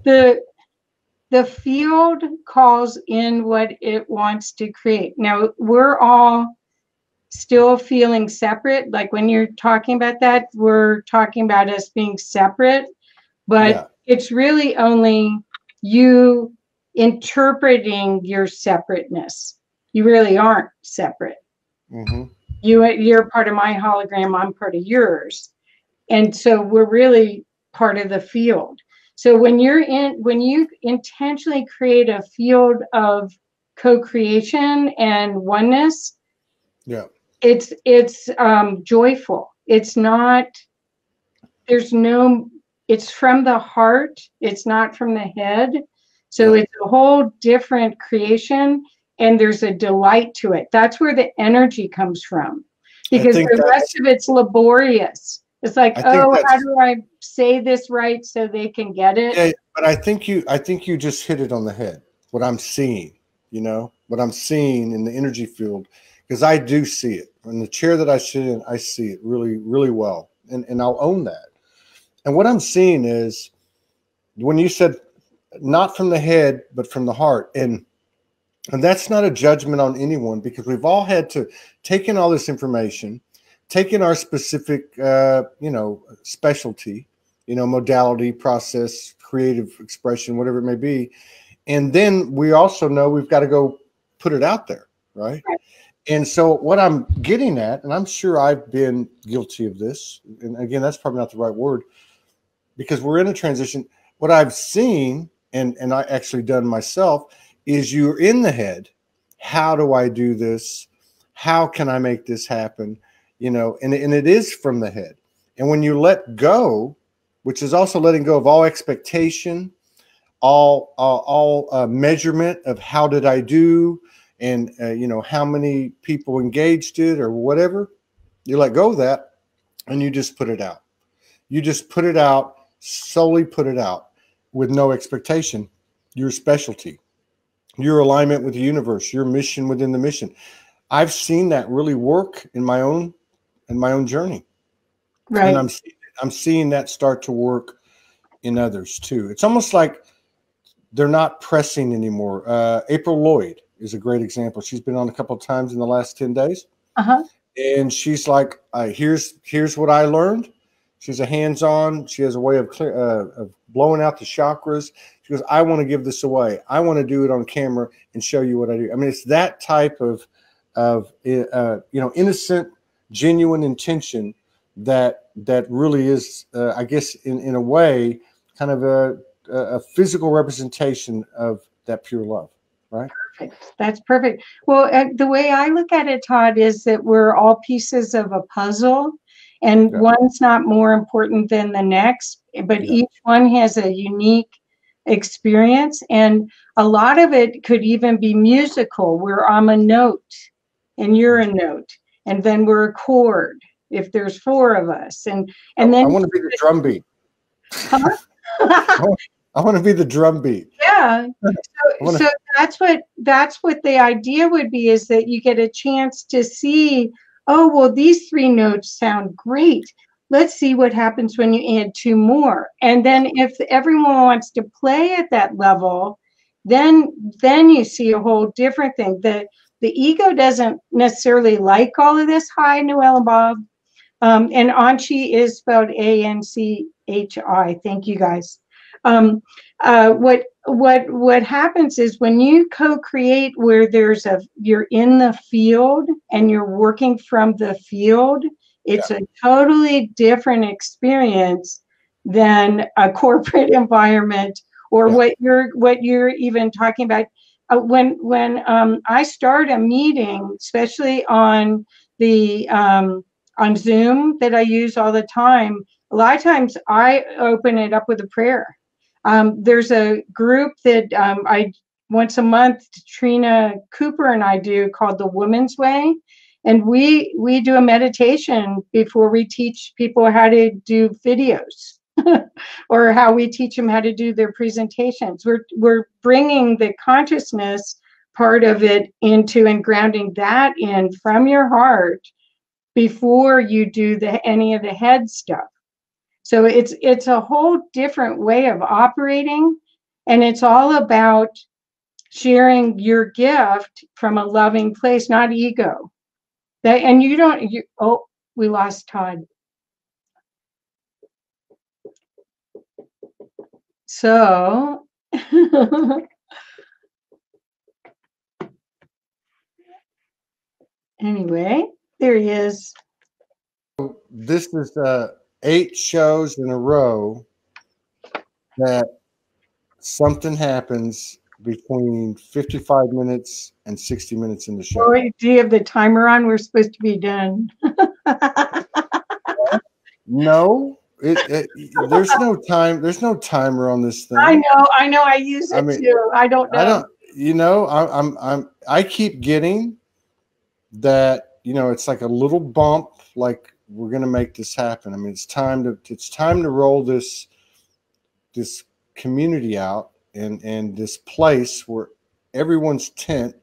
the field calls in what it wants to create. Now, we're all still feeling separate. Like when you're talking about that, we're talking about us being separate, but it's really only you interpreting your separateness. You really aren't separate. Mm-hmm. You're part of my hologram. I'm part of yours. And so we're really part of the field. So when you intentionally create a field of co-creation and oneness, it's joyful. It's not, it's from the heart. It's not from the head. So it's a whole different creation, and there's a delight to it. That's where the energy comes from, because the rest of it's laborious. It's like, how do I say this right so they can get it? Yeah, but I think you just hit it on the head. What I'm seeing, what I'm seeing in the energy field, because I do see it. In the chair that I sit in, I see it really, really well. And I'll own that. And what I'm seeing is, when you said not from the head, but from the heart, and that's not a judgment on anyone, because we've all had to take in all this information, take in our specific, specialty, modality, process, creative expression, whatever it may be. And then we also know we've got to go put it out there, right? And so what I'm getting at, and I'm sure I've been guilty of this, and again, that's probably not the right word, because we're in a transition. what I've seen, and I actually done myself, is you're in the head. How do I do this? How can I make this happen? You know, and it is from the head. And when you let go, which is also letting go of all expectation, all measurement of how did I do, and you know, how many people engaged it or whatever, you let go of that and you just put it out. You just put it out, solely put it out with no expectation. Your specialty, your alignment with the universe, your mission within the mission. I've seen that really work in my own journey. Right. And I'm seeing that start to work in others too. It's almost like they're not pressing anymore. April Lloyd is a great example. She's been on a couple of times in the last 10 days. Uh-huh. And she's like, here's what I learned. She's a hands-on. She has a way of blowing out the chakras. She goes, I want to give this away. I want to do it on camera and show you what I do. I mean, it's that type of you know, innocent, genuine intention that really is, I guess, in a way, kind of a physical representation of that pure love, right? Perfect. That's perfect. Well, the way I look at it, Todd, is that we're all pieces of a puzzle, and one's not more important than the next, but each one has a unique experience. And a lot of it could even be musical, where I'm a note and you're a note, and then we're a chord if there's four of us. And then I want to be the drum beat. Huh? I want to be the drum beat. Yeah. So that's what the idea would be, is that you get a chance to see, oh, well, these three notes sound great. Let's see what happens when you add two more. And then if everyone wants to play at that level, then you see a whole different thing. The ego doesn't necessarily like all of this. Hi, Noelle and Bob. And Anchi is spelled A-N-C-H-I. Thank you, guys. What happens is when you co-create, where you're in the field and you're working from the field, it's a totally different experience than a corporate environment, or what you're even talking about. When I start a meeting, especially on the on Zoom that I use all the time, a lot of times I open it up with a prayer. There's a group that I once a month, Trina Cooper and I do, called the Women's Way. And we do a meditation before we teach people how to do videos or how we teach them how to do their presentations. We're bringing the consciousness part of it into and grounding that in from your heart before you do any of the head stuff. So it's a whole different way of operating, and it's all about sharing your gift from a loving place, not ego. Oh, we lost Todd. So anyway, there he is. This is 8 shows in a row that something happens between 55 minutes and 60 minutes in the show. Oh, do you have the timer on? We're supposed to be done. No, there's no time. There's no timer on this thing. I know. I use it too. I don't know. You know, I keep getting that. You know, it's like a little bump. Like, we're gonna make this happen. I mean, it's time to roll this community out, and this place where everyone's tent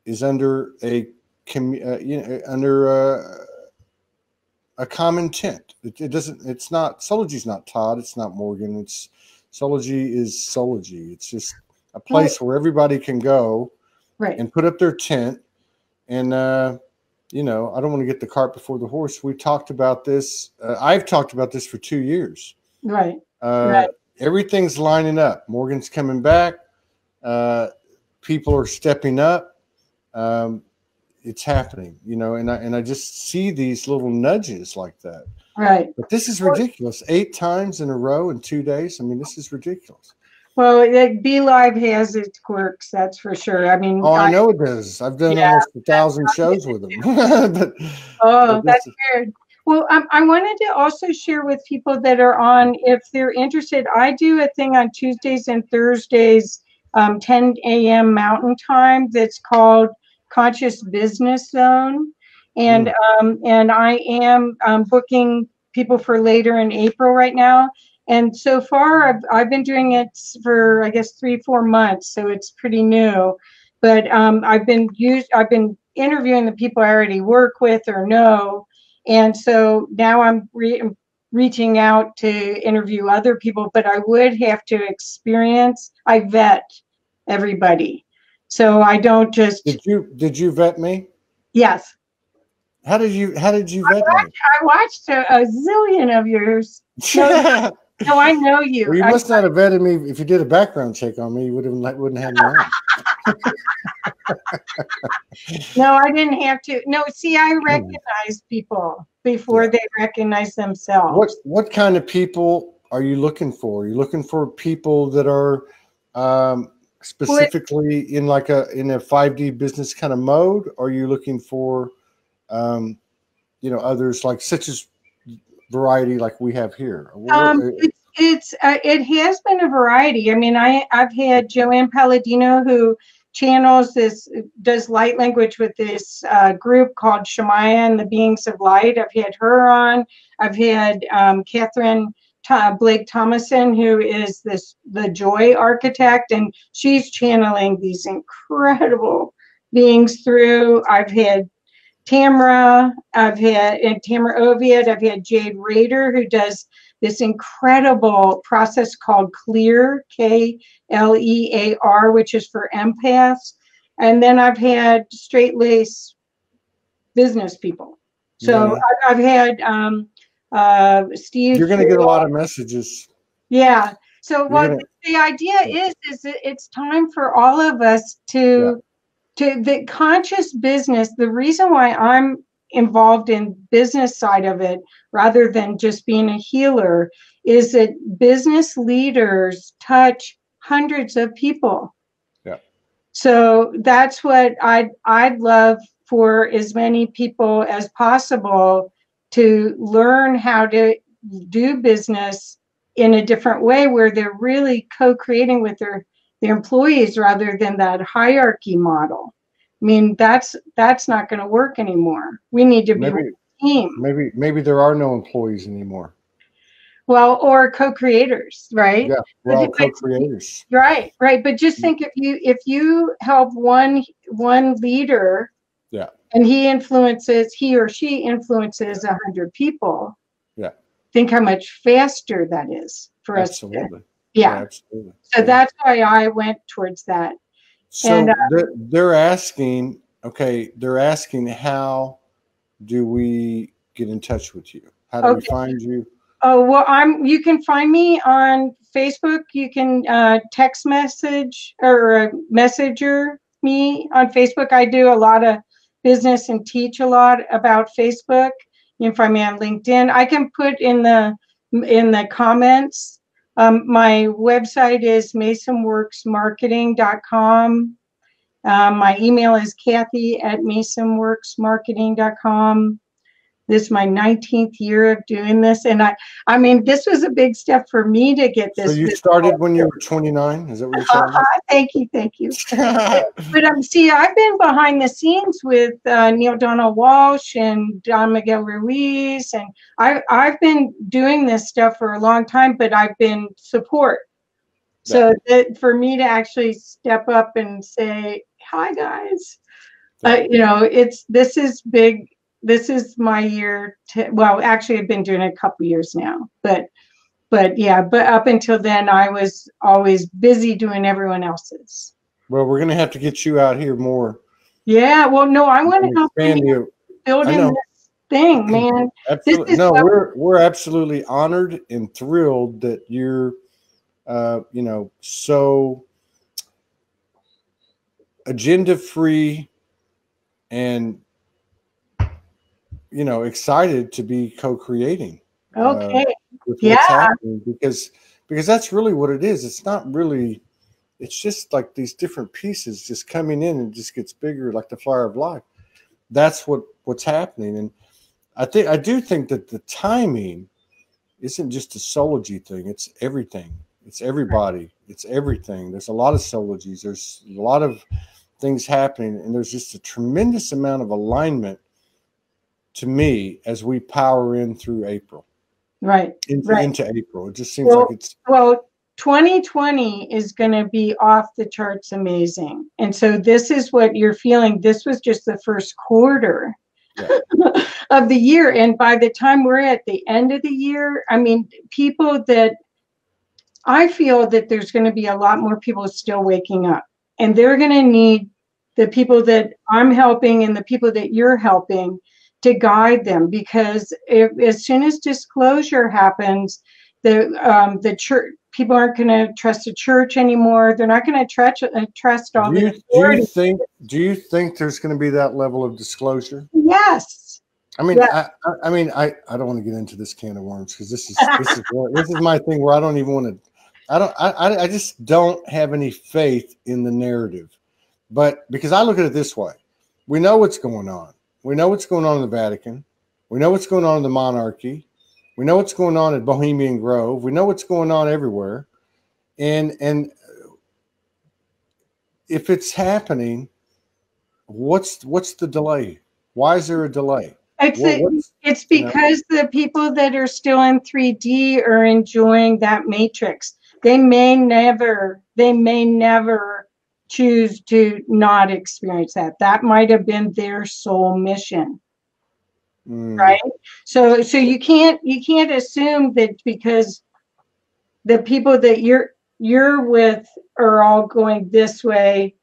is under a a common tent. It's not, Soulogy's not Todd, it's not Morgan, it's Soulogy is Soulogy. It's just a place where everybody can go and put up their tent. And you know, I don't want to get the cart before the horse. We talked about this. I've talked about this for 2 years. Right. Everything's lining up. Morgan's coming back. People are stepping up. it's happening, you know, and I just see these little nudges like that. Right. But this is ridiculous. 8 times in a row in 2 days. I mean, this is ridiculous. Well, Be Live has its quirks, that's for sure. I mean, Oh, I know it does. I've done almost 1,000 shows with them. but that's weird. Well, I wanted to also share with people that are on, if they're interested, I do a thing on Tuesdays and Thursdays, 10 a.m. Mountain Time, that's called Conscious Business Zone. And I am booking people for later in April right now. And so far, I've been doing it for, I guess, 3-4 months, so it's pretty new. But I've been interviewing the people I already work with or know, and so now I'm reaching out to interview other people. But I would have to I vet everybody, so I don't just. Did you vet me? Yes. How did you vet me? I watched a zillion of yours. No, I know you. Well, you must not have vetted me. If you did a background check on me, you wouldn't have me on. No, I didn't have to. No, see, I recognize people before they recognize themselves. What kind of people are you looking for? Are you looking for people that are specifically in a 5D business kind of mode? Or are you looking for others such as variety like we have here? It has been a variety. I mean, I've had Joanne Palladino, who does light language with this group called Shemaya and the Beings of Light. I've had her on. I've had Catherine Blake Thomason, who is the Joy Architect, and she's channeling these incredible beings through. I've had Tamara Oviatt. I've had Jade Rader, who does this incredible process called Clear, Klear, which is for empaths. And then I've had straight lace business people. So I've had Steve. You're going to get a lot of messages. Yeah. So the idea is that it's time for all of us to the conscious business. The reason why I'm involved in business side of it rather than just being a healer is that business leaders touch hundreds of people. So that's what I'd love for as many people as possible to learn how to do business in a different way, where they're really co-creating with their employees rather than that hierarchy model. I mean, that's not going to work anymore. We need to be a team. Maybe there are no employees anymore. Well, or co-creators, right? Yeah, we're all co-creators. Right. But just think, if you help one leader, and he or she influences 100 people. Yeah. Think how much faster that is for us. Absolutely. Absolutely. So that's why I went towards that. So they're asking, how do we get in touch with you? How do we find you? Oh, well, you can find me on Facebook. You can text message or messenger me on Facebook. I do a lot of business and teach a lot about Facebook. You can find me on LinkedIn. I can put in the comments. My website is masonworksmarketing.com. My email is Kathy@masonworksmarketing.com. This is my 19th year of doing this. And I mean, this was a big step for me to get this. So you started when you were 29? Is that what you're saying? Thank you. But see, I've been behind the scenes with Neil Donald Walsh and Don Miguel Ruiz. And I've been doing this stuff for a long time, but I've been support. So that for me to actually step up and say, hi, guys, this is big. This is my year. Well, actually, I've been doing it a couple years now, but up until then, I was always busy doing everyone else's. Well, we're going to have to get you out here more. Yeah. Well, no, I want to help you building this thing, man. Absolutely. We're absolutely honored and thrilled that you're, so agenda-free, and excited to be co-creating Okay. with Yeah. what's happening, because that's really what it is. It's not really, it's just like these different pieces just coming in and just gets bigger, like the fire of life. That's what's happening. And I do think that the timing isn't just a Soulogy thing. It's everything. It's everybody. It's everything. There's a lot of Soulogies. There's a lot of things happening, and there's just a tremendous amount of alignment to me as we power in through April. Right. Into April. It just seems like it's 2020 is going to be off the charts amazing. And so this is what you're feeling. This was just the first quarter of the year. And by the time we're at the end of the year, I mean, I feel that there's going to be a lot more people still waking up, and they're going to need the people that I'm helping and the people that you're helping to guide them, because as soon as disclosure happens, the church people aren't going to trust the church anymore. They're not going to trust all the authorities. Do you think there's going to be that level of disclosure? Yes. I mean, yes. I don't want to get into this can of worms, because this is my thing where I don't even want to. I just don't have any faith in the narrative, but because I look at it this way, we know what's going on. We know what's going on in the Vatican. We know what's going on in the monarchy. We know what's going on at Bohemian Grove. We know what's going on everywhere. And if it's happening, what's the delay? Why is there a delay? It's because the people that are still in 3D are enjoying that matrix. They may never choose to not experience that. That might have been their soul mission. Right? So you can't assume that because the people that you're with are all going this way,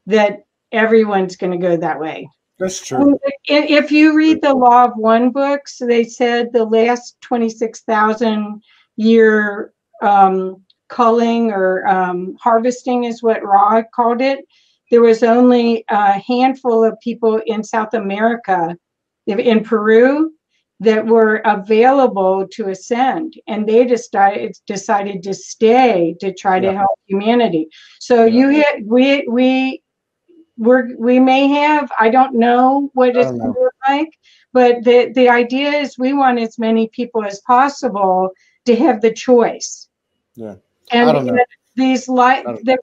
that everyone's going to go that way. That's true. If you read the Law of One books, they said the last 26,000 year culling or harvesting is what Ra called it. There was only a handful of people in South America, in Peru, that were available to ascend, and they decided to stay to try to help humanity. So we may have, I don't know what it's going to look like, but the idea is we want as many people as possible to have the choice. Yeah. And I don't know.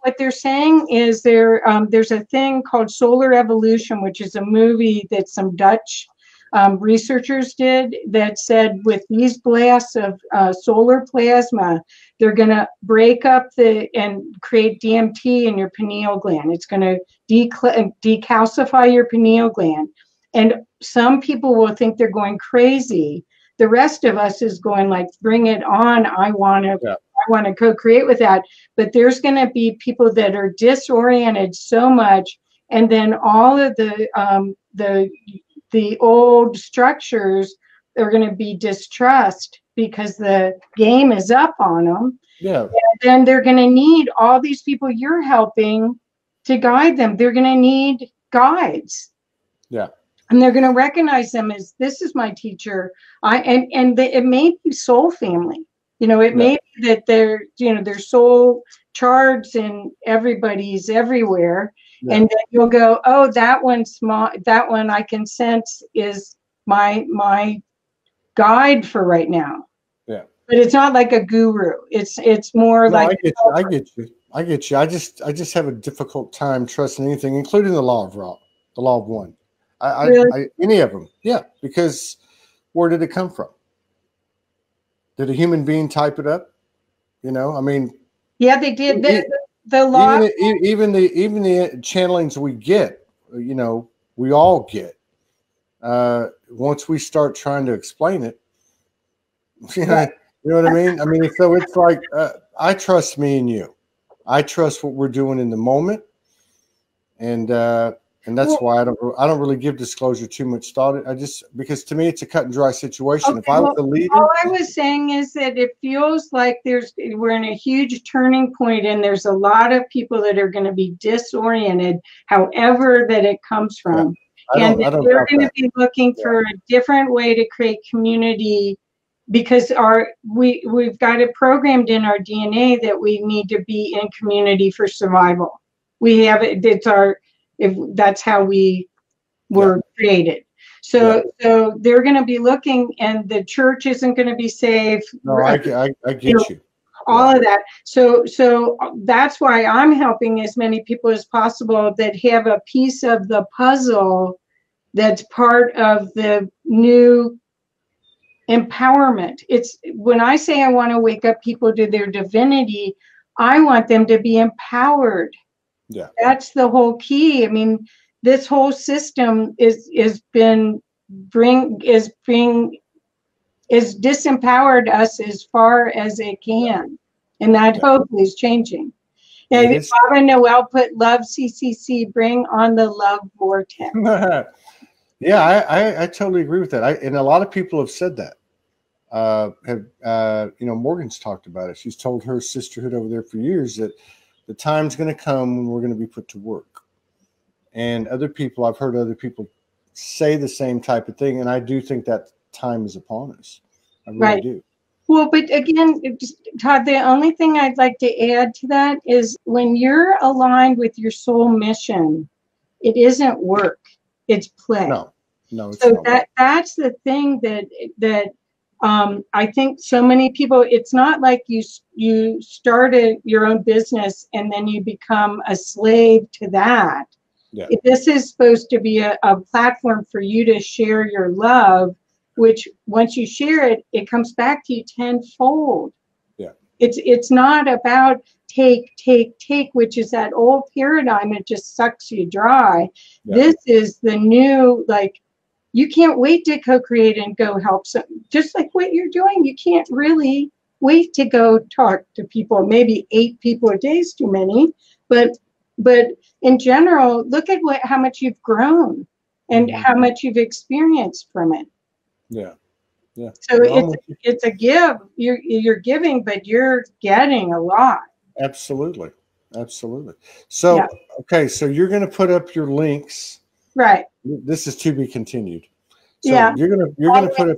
What they're saying is there's a thing called solar evolution, which is a movie that some Dutch researchers did, that said with these blasts of solar plasma, they're going to break up and create DMT in your pineal gland. It's going to decalcify your pineal gland. And some people will think they're going crazy. The rest of us is going like, bring it on. I want to co-create with that. But there's going to be people that are disoriented so much, and then all of the old structures are going to be distrust because the game is up on them. Yeah. And then they're going to need all these people you're helping to guide them. They're going to need guides. Yeah. And they're going to recognize them as, this is my teacher. It may be soul family. It may be that their soul charts and everybody's everywhere. Yeah. And then you'll go, oh, that one's that one I can sense is my guide for right now. Yeah. But it's not like a guru. It's more like I get you. I just have a difficult time trusting anything, including the law of one. Really? Any of them. Yeah. Because where did it come from? Did a human being type it up? I mean. Yeah, they did. The law. Even the channelings we get, we all get. Once we start trying to explain it, you know what I mean? I mean, so it's like, I trust me and you. I trust what we're doing in the moment. And that's why I don't really give disclosure too much thought. Because to me it's a cut and dry situation. Okay, if I was the leader, all I was saying is that it feels like we're in a huge turning point, and there's a lot of people that are going to be disoriented, however that it comes from. and I don't they're doubt going to that. be looking Yeah. for a different way to create community, because we've got it programmed in our DNA that we need to be in community for survival. We have it. That's how we were created. So they're going to be looking, and the church isn't going to be safe. No, I get you. All of that. So that's why I'm helping as many people as possible that have a piece of the puzzle that's part of the new empowerment. It's when I say I want to wake up people to their divinity, I want them to be empowered. Yeah. That's the whole key. I mean, this whole system is disempowered us as far as it can. And that hopefully is changing. And Baba Noel put love CCC, bring on the love vortex. Yeah, I totally agree with that. And a lot of people have said that. Morgan's talked about it. She's told her sisterhood over there for years that the time's going to come when we're going to be put to work. And I've heard other people say the same type of thing. And I do think that time is upon us. I really do. Well, but again, Todd, the only thing I'd like to add to that is when you're aligned with your soul mission, it isn't work, it's play. No, it's so not. That's the thing that I think so many people, it's not like you started your own business and then you become a slave to that. Yeah. This is supposed to be a platform for you to share your love, which once you share it, it comes back to you tenfold. Yeah. It's not about take, which is that old paradigm. It just sucks you dry. Yeah. This is the new, like, you can't wait to co-create and go help some, just like what you're doing. You can't really wait to go talk to people. Maybe 8 people a day is too many, but in general, look at how much you've grown and how much you've experienced from it. Yeah. So it's a give. You're giving, but you're getting a lot. Absolutely. So okay, so you're going to put up your links. Right. This is to be continued. So you're gonna put up.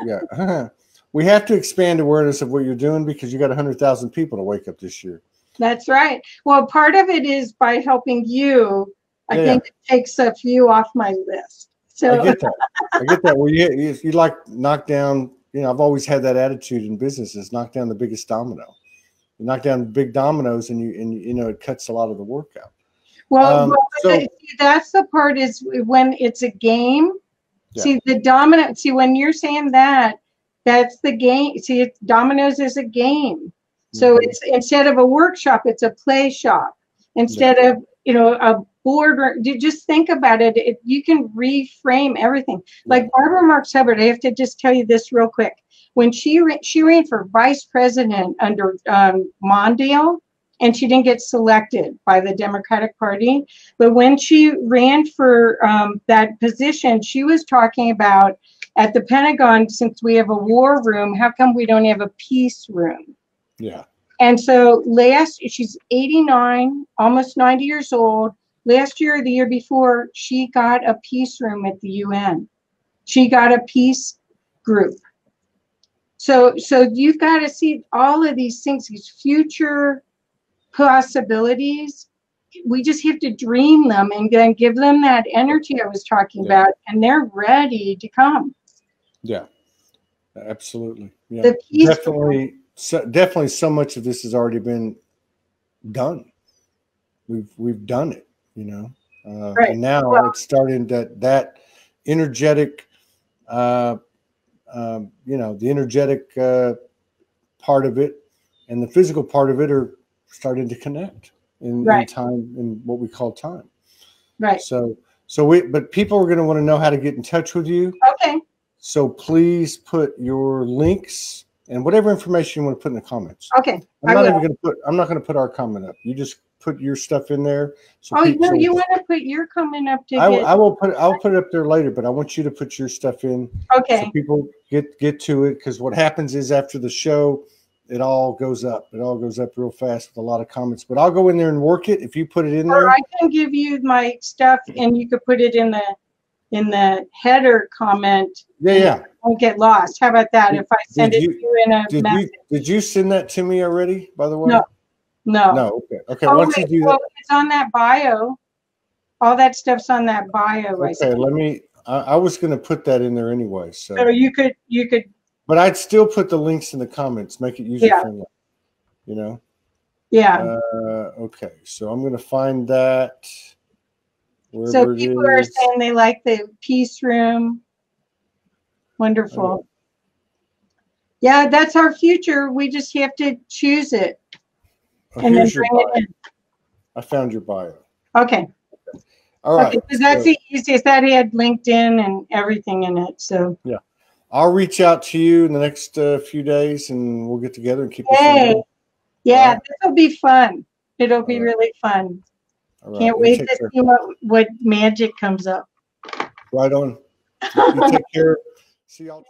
Yeah. We have to expand awareness of what you're doing because you got 100,000 people to wake up this year. That's right. Well, part of it is by helping you. I think it takes a few off my list. So I get that. Well, you like knock down. I've always had that attitude in businesses: knock down the biggest domino. You knock down the big dominoes, and it cuts a lot of the work out. Well, that's the part is when it's a game. Yeah. See the domino. See when you're saying that's the game. See, dominoes is a game. So it's instead of a workshop, it's a play shop. Instead of a board. You just think about it. You can reframe everything. Like Barbara Marx Hubbard. I have to just tell you this real quick. When she ran for vice president under Mondale. And she didn't get selected by the Democratic Party. But when she ran for that position, she was talking about at the Pentagon, since we have a war room, how come we don't have a peace room? Yeah. And so she's 89, almost 90 years old. Last year or the year before, she got a peace room at the UN. She got a peace group. So you've got to see all of these things, these future possibilities. We just have to dream them and then give them that energy I was talking about, and they're ready to come. Yeah, absolutely. Yeah, definitely. So much of this has already been done. We've done it, right. And now it's starting that energetic, the energetic part of it and the physical part of it are starting to connect in time, in what we call time. Right. But people are going to want to know how to get in touch with you. Okay. So please put your links and whatever information you want to put in the comments. Okay. I'm not going to put our comment up. You just put your stuff in there. So you want to put your comment up I'll put it up there later, but I want you to put your stuff in. Okay. So people get to it, because what happens is after the show, it all goes up. It all goes up real fast with a lot of comments. But I'll go in there and work it if you put it in there. Or I can give you my stuff and you could put it in the in the header comment. Yeah. Won't get lost. How about that? If I send it to you in a message. Did you send that to me already, by the way? No. Okay. Once you do that, it's on that bio. All that stuff's on that bio. Okay, let me. I was going to put that in there anyway. So you could. But I'd still put the links in the comments. Make it user friendly. You know. Yeah. Okay, so I'm going to find that. So people are saying they like the peace room. Wonderful. Yeah, that's our future. We just have to choose it. And then bring it in. I found your bio. Okay. All right. Because that's the easiest. That had LinkedIn and everything in it. So yeah, I'll reach out to you in the next few days, and we'll get together and keep this going. Yeah, this will be fun. It'll be really fun. Can't wait to see what magic comes up. Right on. You take care. See y'all.